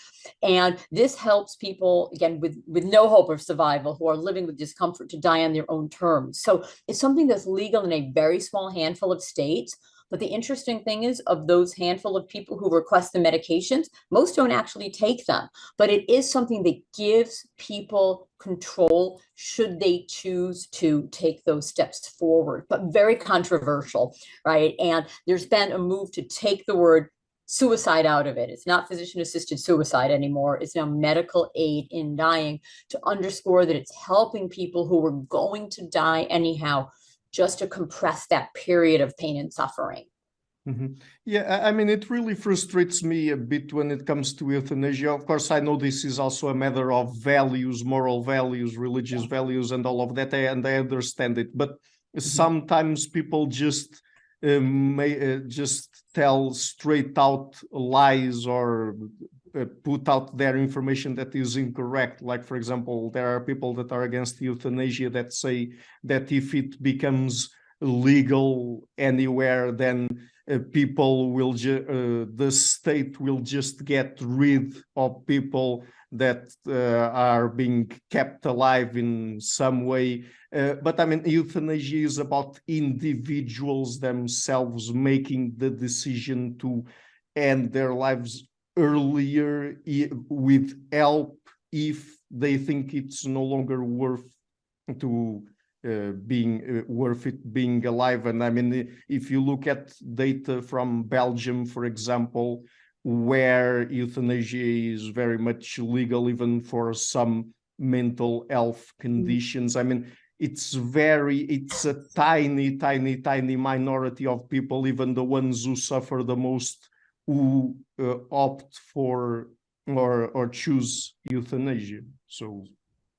And this helps people, again, with no hope of survival, who are living with discomfort, to die on their own terms. So it's something that's legal in a very small handful of states. But the interesting thing is, of those handful of people who request the medications, most don't actually take them. But it is something that gives people control should they choose to take those steps forward, but very controversial, right? And there's been a move to take the word suicide out of it. It's not physician-assisted suicide anymore. It's now medical aid in dying, to underscore that it's helping people who were going to die anyhow, just to compress that period of pain and suffering. Mm-hmm. Yeah, I mean, it really frustrates me a bit when it comes to euthanasia. Of course, I know this is also a matter of values, moral values, religious values, and all of that, and I understand it. But sometimes people just may just tell straight out lies, or put out their information that is incorrect. Like, for example, there are people that are against euthanasia that say that if it becomes legal anywhere, then people will the state will just get rid of people that are being kept alive in some way. But I mean, euthanasia is about individuals themselves making the decision to end their lives earlier with help, if they think it's no longer worth to being worth it being alive. And I mean, if you look at data from Belgium, for example, where euthanasia is very much legal even for some mental health conditions, I mean, it's a tiny minority of people, even the ones who suffer the most, who opt for or choose euthanasia. So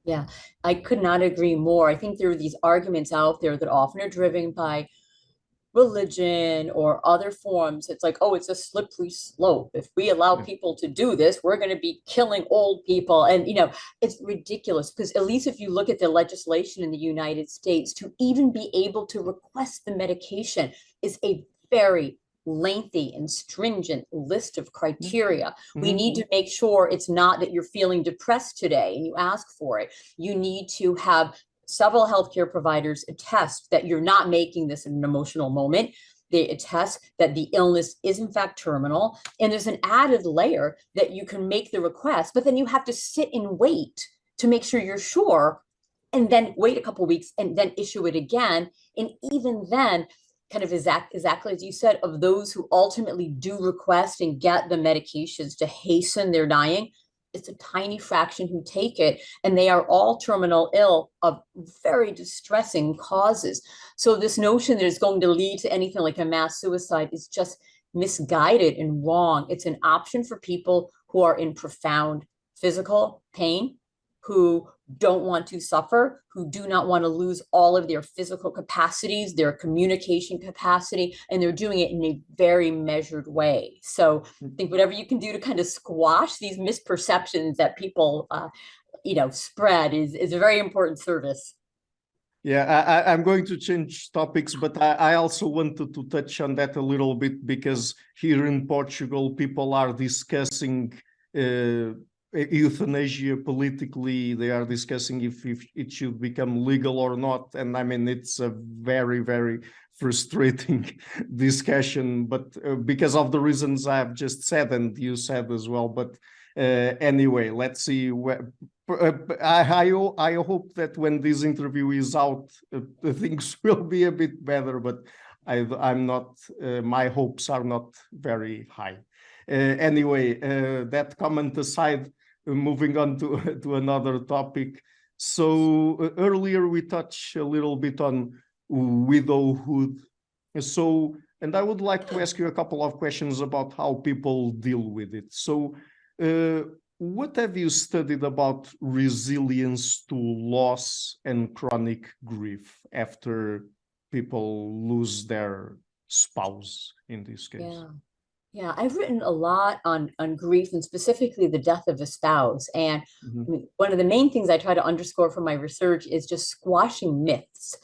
yeah, I could not agree more. I think there are these arguments out there that often are driven by religion or other forms. It's like, oh, it's a slippery slope. If we allow people to do this, we're going to be killing old people. And, it's ridiculous, because at least if you look at the legislation in the United States, to even be able to request the medication is a very lengthy and stringent list of criteria. We need to make sure it's not that you're feeling depressed today and you ask for it. You need to have several healthcare providers attest that you're not making this an emotional moment. They attest that the illness is in fact terminal. And there's an added layer that you can make the request, but then you have to sit and wait to make sure you're sure, and then wait a couple of weeks and then issue it again. And even then, kind of exactly as you said, of those who ultimately do request and get the medications to hasten their dying, it's a tiny fraction who take it, and they are all terminal ill of very distressing causes. So this notion that it's going to lead to anything like a mass suicide is just misguided and wrong. It's an option for people who are in profound physical pain, who don't want to suffer, who do not want to lose all of their physical capacities, their communication capacity, and they're doing it in a very measured way. So I think whatever you can do to kind of squash these misperceptions that people, spread is a very important service. Yeah, I'm going to change topics, but I also wanted to touch on that a little bit, because here in Portugal, people are discussing euthanasia politically. They are discussing if it should become legal or not. And I mean, it's a very frustrating discussion, but because of the reasons I've just said and you said as well. But anyway, let's see. I hope that when this interview is out, things will be a bit better, but I'm not, my hopes are not very high. Anyway, that comment aside, moving on to another topic. So earlier we touched a little bit on widowhood. So, and I would like to ask you a couple of questions about how people deal with it. So what have you studied about resilience to loss and chronic grief after people lose their spouse in this case? Yeah, I've written a lot on grief, and specifically the death of a spouse. And I mean, one of the main things I try to underscore from my research is just squashing myths.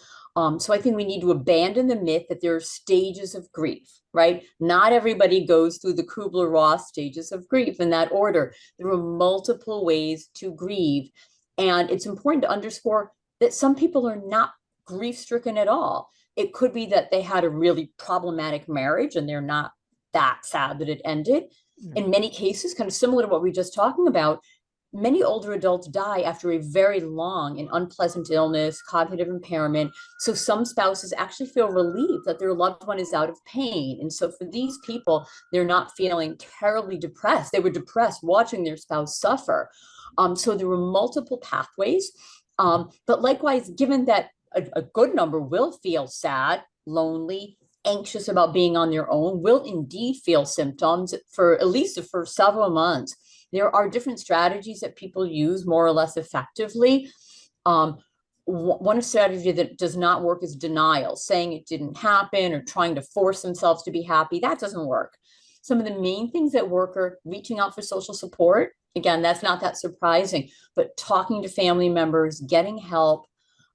So I think we need to abandon the myth that there are stages of grief, right? Not everybody goes through the Kubler-Ross stages of grief in that order. There are multiple ways to grieve. And it's important to underscore that some people are not grief-stricken at all. It could be that they had a really problematic marriage and they're not that sad that it ended. In many cases, kind of similar to what we were just talking about, many older adults die after a very long and unpleasant illness, cognitive impairment. So some spouses actually feel relieved that their loved one is out of pain. And so for these people, they're not feeling terribly depressed. They were depressed watching their spouse suffer. So there were multiple pathways. But likewise, given that a good number will feel sad, lonely, anxious about being on their own, will indeed feel symptoms for at least for several months. There are different strategies that people use more or less effectively. One strategy that does not work is denial, saying it didn't happen or trying to force themselves to be happy. That doesn't work. Some of the main things that work are reaching out for social support. Again, that's not that surprising, but talking to family members, getting help.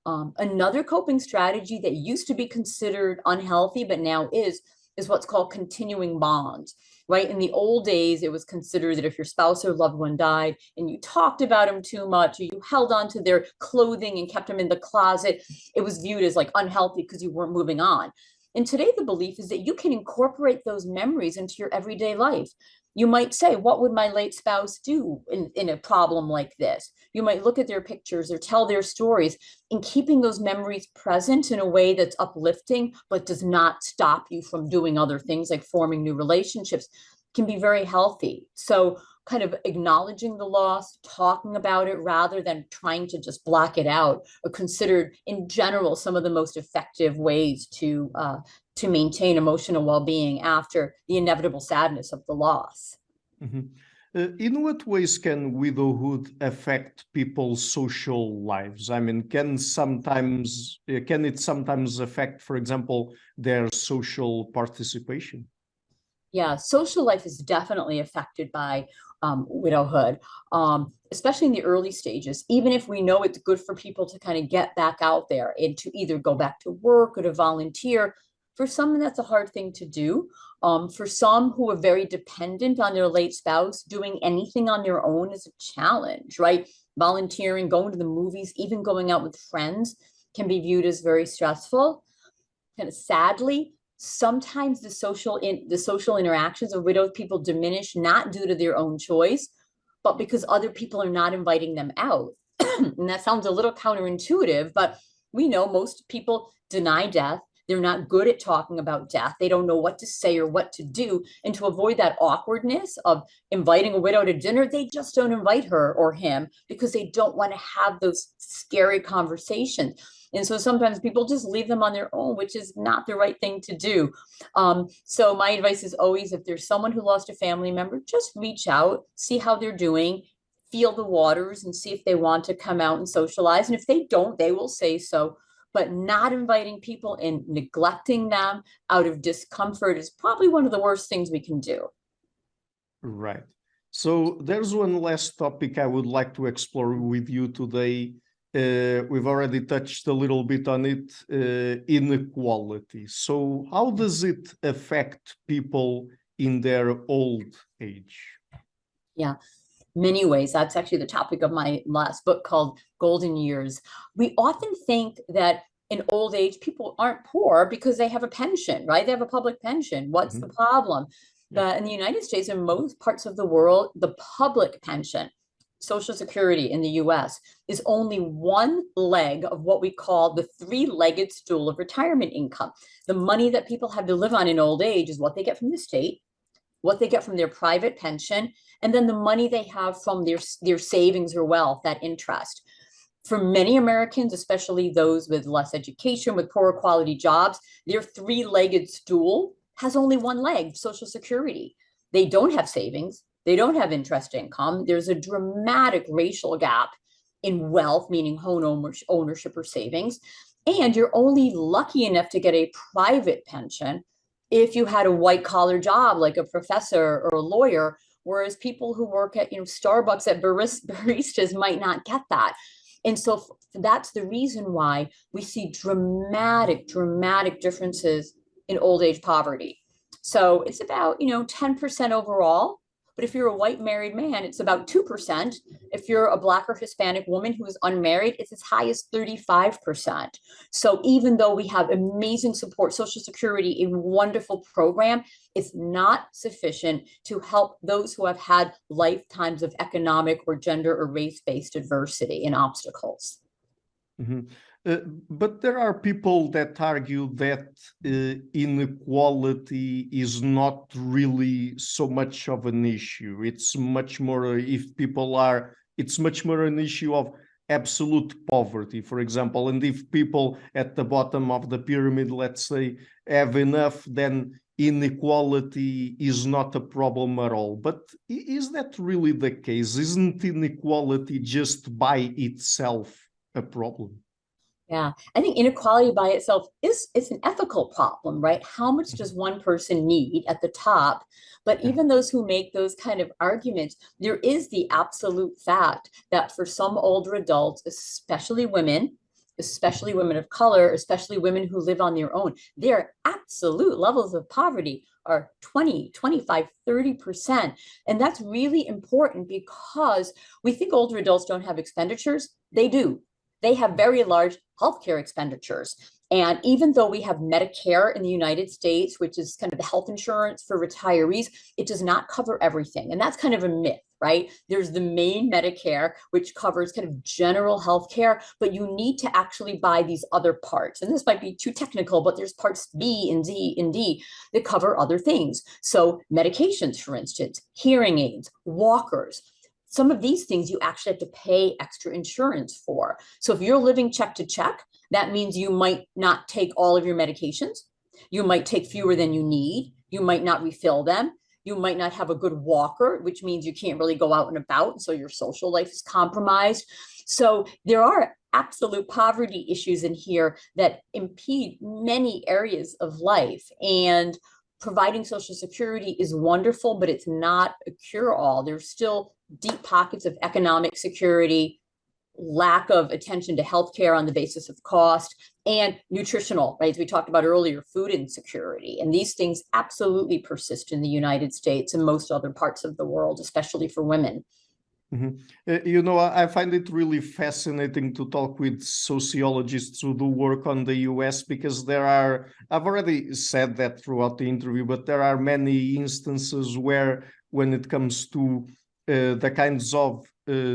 Another coping strategy that used to be considered unhealthy, but now is what's called continuing bonds, right? In the old days, it was considered that if your spouse or loved one died and you talked about them too much, or you held on to their clothing and kept them in the closet, it was viewed as like unhealthy because you weren't moving on. And today, the belief is that you can incorporate those memories into your everyday life. You might say, what would my late spouse do in a problem like this? You might look at their pictures or tell their stories, and keeping those memories present in a way that's uplifting, but does not stop you from doing other things like forming new relationships can be very healthy. So kind of acknowledging the loss, talking about it rather than trying to just block it out, are considered in general some of the most effective ways to maintain emotional well-being after the inevitable sadness of the loss. Mhm. In what ways can widowhood affect people's social lives? I mean, can it sometimes affect, for example, their social participation? Yeah, social life is definitely affected by widowhood, especially in the early stages. Even if we know it's good for people to kind of get back out there and to either go back to work or to volunteer, for some, that's a hard thing to do. For some who are very dependent on their late spouse, doing anything on their own is a challenge, right? Volunteering, going to the movies, even going out with friends can be viewed as very stressful. Kind of sadly, sometimes the social interactions of widowed people diminish not due to their own choice, but because other people are not inviting them out. And that sounds a little counterintuitive, but we know most people deny death. They're not good at talking about death. They don't know what to say or what to do. And to avoid that awkwardness of inviting a widow to dinner, they just don't invite her or him because they don't want to have those scary conversations. And so sometimes people just leave them on their own, which is not the right thing to do. So my advice is always, if there's someone who lost a family member, just reach out, see how they're doing, feel the waters and see if they want to come out and socialize. And if they don't, they will say so. But not inviting people and neglecting them out of discomfort is probably one of the worst things we can do. Right. So there's one last topic I would like to explore with you today. We've already touched a little bit on it, inequality. So how does it affect people in their old age? Yeah, many ways. That's actually the topic of my last book called Golden Years. We often think that in old age, people aren't poor because they have a pension, right? They have a public pension. What's the problem? Yeah. But in the United States and most parts of the world, the public pension, Social Security in the US, is only one leg of what we call the three-legged stool of retirement income. The money that people have to live on in old age is what they get from the state, what they get from their private pension, and then the money they have from their savings or wealth, that interest. For many Americans, especially those with less education, with poorer quality jobs, their three-legged stool has only one leg, Social Security. They don't have savings. They don't have interest income. There's a dramatic racial gap in wealth, meaning home ownership or savings. And you're only lucky enough to get a private pension if you had a white collar job like a professor or a lawyer, whereas people who work at Starbucks at baristas might not get that. And so that's the reason why we see dramatic differences in old age poverty. So it's about 10% overall, But if you're a white married man, it's about 2%. If you're a Black or Hispanic woman who is unmarried, it's as high as 35%. So even though we have amazing support, Social Security, a wonderful program, it's not sufficient to help those who have had lifetimes of economic or gender or race-based adversity and obstacles. Mhm. But there are people that argue that inequality is not really so much of an issue. It's much more, it's much more an issue of absolute poverty, for example. And if people at the bottom of the pyramid, let's say, have enough, then inequality is not a problem at all. But is that really the case? Isn't inequality just by itself a problem? Yeah, I think inequality by itself is an ethical problem, right? How much does one person need at the top? But Yeah. even those who make those kind of arguments, there is the absolute fact that for some older adults, especially women of color, especially women who live on their own, their absolute levels of poverty are 20, 25, 30%. And that's really important because we think older adults don't have expenditures. They do. They have very large healthcare expenditures. And even though we have Medicare in the United States, which is kind of the health insurance for retirees, it does not cover everything. And that's kind of a myth, right? There's the main Medicare, which covers kind of general healthcare, but you need to actually buy these other parts. And this might be too technical, but there's parts B and D and D that cover other things. So medications, for instance, hearing aids, walkers, some of these things you actually have to pay extra insurance for. So if you're living check to check, that means you might not take all of your medications. You might take fewer than you need. You might not refill them. You might not have a good walker, which means you can't really go out and about. So your social life is compromised. So there are absolute poverty issues in here that impede many areas of life. And providing Social Security is wonderful, but it's not a cure-all. There's still deep pockets of economic security, lack of attention to healthcare on the basis of cost, and nutritional, right? As we talked about earlier, food insecurity. And these things absolutely persist in the United States and most other parts of the world, especially for women. I find it really fascinating to talk with sociologists who do work on the US because I've already said that throughout the interview, but there are many instances where when it comes to the kinds of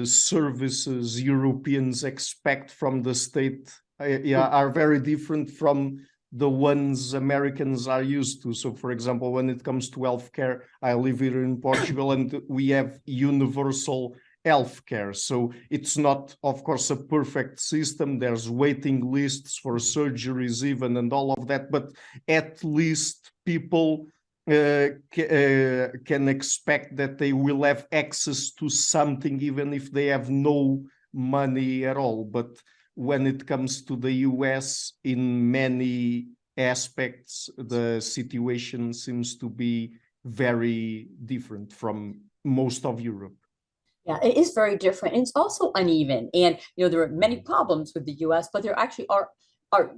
services Europeans expect from the state are very different from the ones Americans are used to. So, for example, when it comes to healthcare, I live here in Portugal and we have universal healthcare. So it's not, of course, a perfect system. There's waiting lists for surgeries even and all of that, but at least people can expect that they will have access to something even if they have no money at all. But when it comes to the US, in many aspects, the situation seems to be very different from most of Europe. Yeah, it is very different. And it's also uneven. And, there are many problems with the US, but there actually are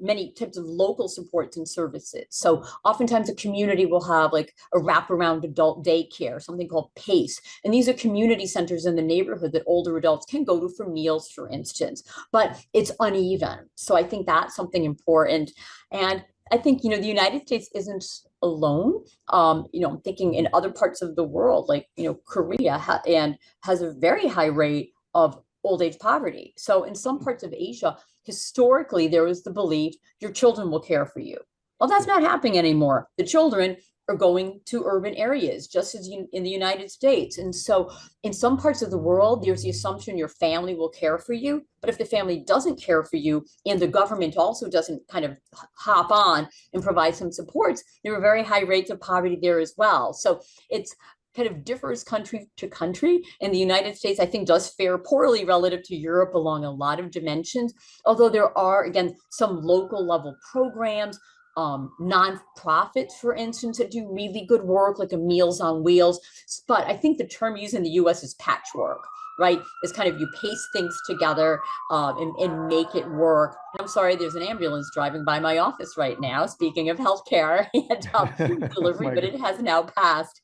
many types of local supports and services. So oftentimes a community will have like a wraparound adult daycare, something called PACE. And these are community centers in the neighborhood that older adults can go to for meals, for instance, but it's uneven. So I think that's something important. And I think, the United States isn't alone. I'm thinking in other parts of the world, like, Korea has a very high rate of old age poverty. So in some parts of Asia, historically, there was the belief your children will care for you. Well, that's not happening anymore. The children are going to urban areas, just as in the United States. And so in some parts of the world, there's the assumption your family will care for you. But if the family doesn't care for you and the government also doesn't kind of hop on and provide some supports, there are very high rates of poverty there as well. So it's kind of differs country to country. And the United States, I think, does fare poorly relative to Europe along a lot of dimensions, although there are, again, some local level programs, nonprofits, for instance, that do really good work, like a Meals on Wheels. But I think the term used in the US is patchwork, right? It's kind of you paste things together and make it work. And I'm sorry, there's an ambulance driving by my office right now, speaking of healthcare and delivery, but it has now passed.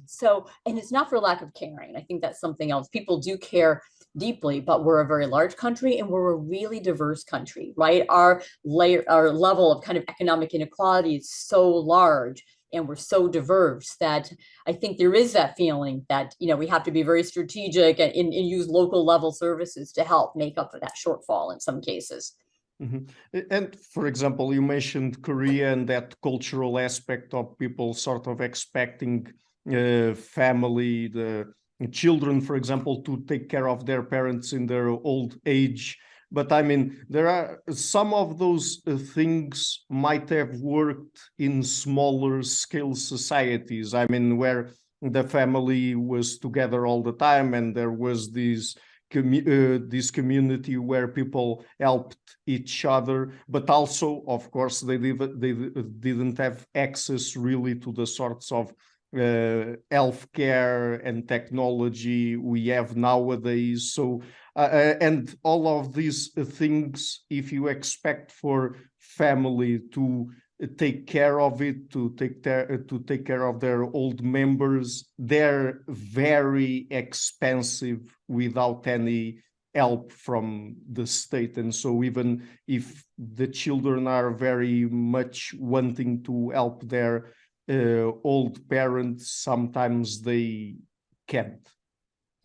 So, and it's not for lack of caring. I think that's something else. People do care deeply, but we're a very large country and we're a really diverse country, right? Our level of kind of economic inequality is so large and we're so diverse that I think there is that feeling that, we have to be very strategic and use local level services to help make up for that shortfall in some cases. Mhm. And for example, you mentioned Korea and that cultural aspect of people sort of expecting family, the children, for example, to take care of their parents in their old age. But I mean, there are some of those things might have worked in smaller scale societies. I mean, where the family was together all the time and there was this community where people helped each other, but also, of course, they didn't have access really to the sorts of healthcare and technology we have nowadays. So, and all of these things, if you expect for family to take care of it, to take care of their old members, they're very expensive without any help from the state. And so even if the children are very much wanting to help their old parents, sometimes they can't.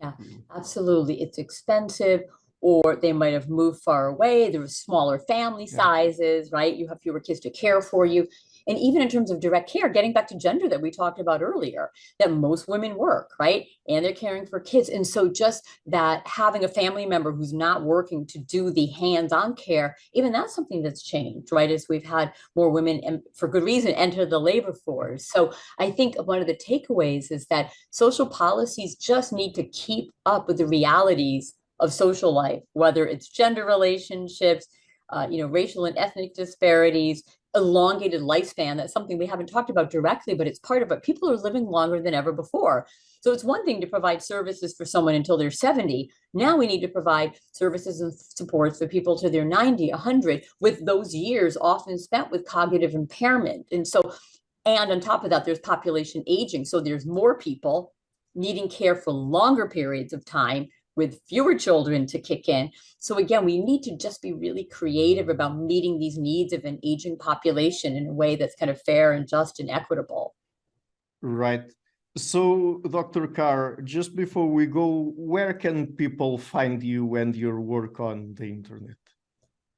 Yeah, absolutely. It's expensive, or they might have moved far away. There were smaller family sizes, right? You have fewer kids to care for you. And even in terms of direct care, getting back to gender that we talked about earlier, that most women work, right? And they're caring for kids. And so just that having a family member who's not working to do the hands-on care, even that's something that's changed, right? As we've had more women, and for good reason, enter the labor force. So I think one of the takeaways is that social policies just need to keep up with the realities of social life, whether it's gender relationships, racial and ethnic disparities, elongated lifespan. That's something we haven't talked about directly, but it's part of it. People are living longer than ever before. So it's one thing to provide services for someone until they're 70. Now we need to provide services and supports for people to their 90, 100, with those years often spent with cognitive impairment. And on top of that, there's population aging. So there's more people needing care for longer periods of time with fewer children to kick in. So again, we need to just be really creative about meeting these needs of an aging population in a way that's kind of fair and just and equitable. Right. So, Dr. Carr, just before we go, where can people find you and your work on the internet?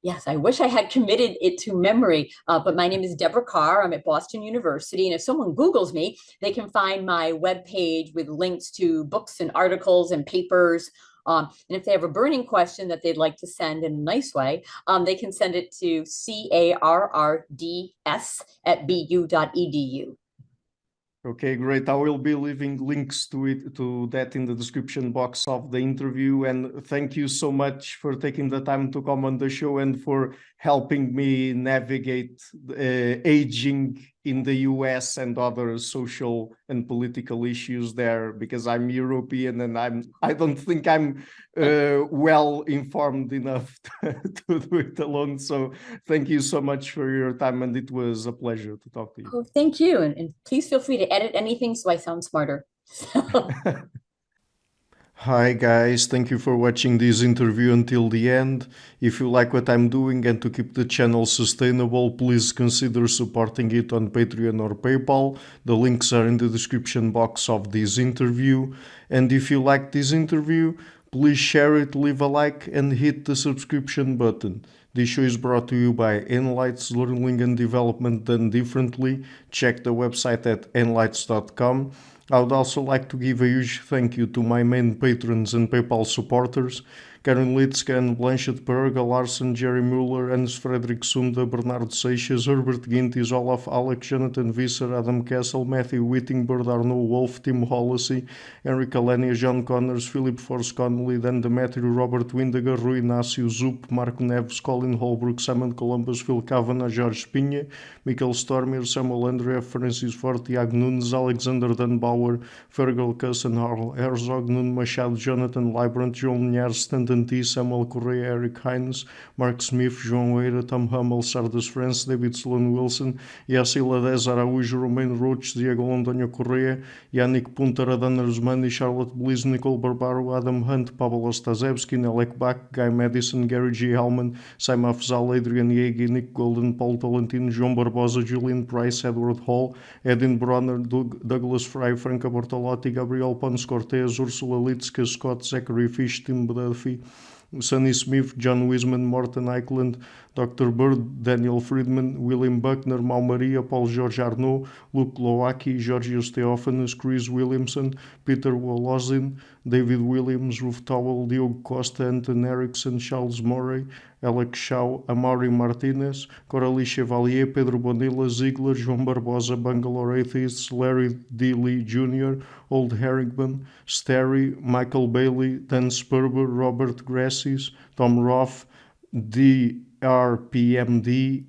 Yes, I wish I had committed it to memory, but my name is Deborah Carr. I'm at Boston University. And if someone Googles me, they can find my webpage with links to books and articles and papers. And if they have a burning question that they'd like to send in a nice way, they can send it to carrds@bu.edu. Okay, great. I will be leaving links to that in the description box of the interview. And thank you so much for taking the time to come on the show and for helping me navigate aging in the US and other social and political issues there, because I'm European and I don't think I'm well informed enough to do it alone. So thank you so much for your time, and it was a pleasure to talk to you. Oh, thank you. And please feel free to edit anything so I sound smarter. Hi guys, thank you for watching this interview until the end. If you like what I'm doing and to keep the channel sustainable, please consider supporting it on Patreon or PayPal. The links are in the description box of this interview. And if you like this interview, please share it, leave a like and hit the subscription button. This show is brought to you by Enlights, Learning and Development Done Differently. Check the website at enlights.com. I would also like to give a huge thank you to my main patrons and PayPal supporters: Karen Litzke, Anne Blanchett, Perga Larson, Jerry Mueller, Hans Frederick Sunda, Bernardo Seixas, Herbert Gintis, Olaf Alex, Jonathan Visser, Adam Kessel, Matthew Whittingbird, Arno Wolf, Tim Hollacy, Enric Alenia, John Connors, Philip Force Connolly, Dan Demetrio, Robert Windiger, Rui Inácio, Zup, Marco Neves, Colin Holbrook, Simon Columbus, Phil Kavanagh, Jorge Pinha, Michael Stormir, Samuel Andrea, Francis Fort, Tiago Nunes, Alexander Dunbauer, Fergal Cusson, Harl Herzog, Nuno Machado, Jonathan Librant, João Linhares, Stanton Brandon T, Samuel Correa, Eric Hines, Mark Smith, João Eira, Tom Hummel, Sardas France, David Sloan Wilson, Yacila Dez Araújo, Romain Roach, Diego Londonho Correa, Yannick Punter, Adana Rusmani, Charlotte Bliss, Nicole Barbaro, Adam Hunt, Pablo Stazewski, Nelek Bach, Guy Madison, Gary G. Hellman, Saima Afzal, Adrian Yegi, Nick Golden, Paul Tolentino, João Barbosa, Julian Price, Edward Hall, Edin Bronner, Douglas Fry, Franca Bortolotti, Gabriel Pons Cortez, Ursula Litska, Scott Zachary Fish, Tim Duffy, Sonny Smith, John Wiseman, Morton Eichland, Dr. Bird, Daniel Friedman, William Buckner, Mau Maria, Paul George Arnaud, Luke Lowacki, Georgios Theophanes, Chris Williamson, Peter Wolozin, David Williams, Ruth Towell, Diogo Costa, Anton Erickson, Charles Murray, Alex Shaw, Amaury Martinez, Coralie Chevalier, Pedro Bonilla, Ziegler, João Barbosa, Bangalore Atheists, Larry D. Lee Jr., Old Herringman, Sterry, Michael Bailey, Dan Sperber, Robert Grassis, Tom Roth, DRPMD,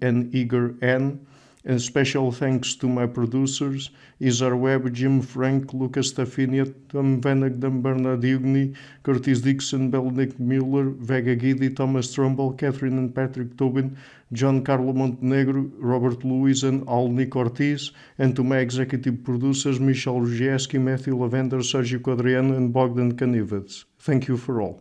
and Igor N. And special thanks to my producers, Izar Webb, Jim Frank, Lucas Tafinia, Tom Vanagdam, Bernard Hughney, Curtis Dixon, Benedict Mueller, Vega Guidi, Thomas Trumbull, Catherine and Patrick Tobin, John Carlo Montenegro, Robert Lewis, and Alnick Ortiz, and to my executive producers, Michel Rugieski, Matthew Lavender, Sergio Quadriano, and Bogdan Kanivets. Thank you for all.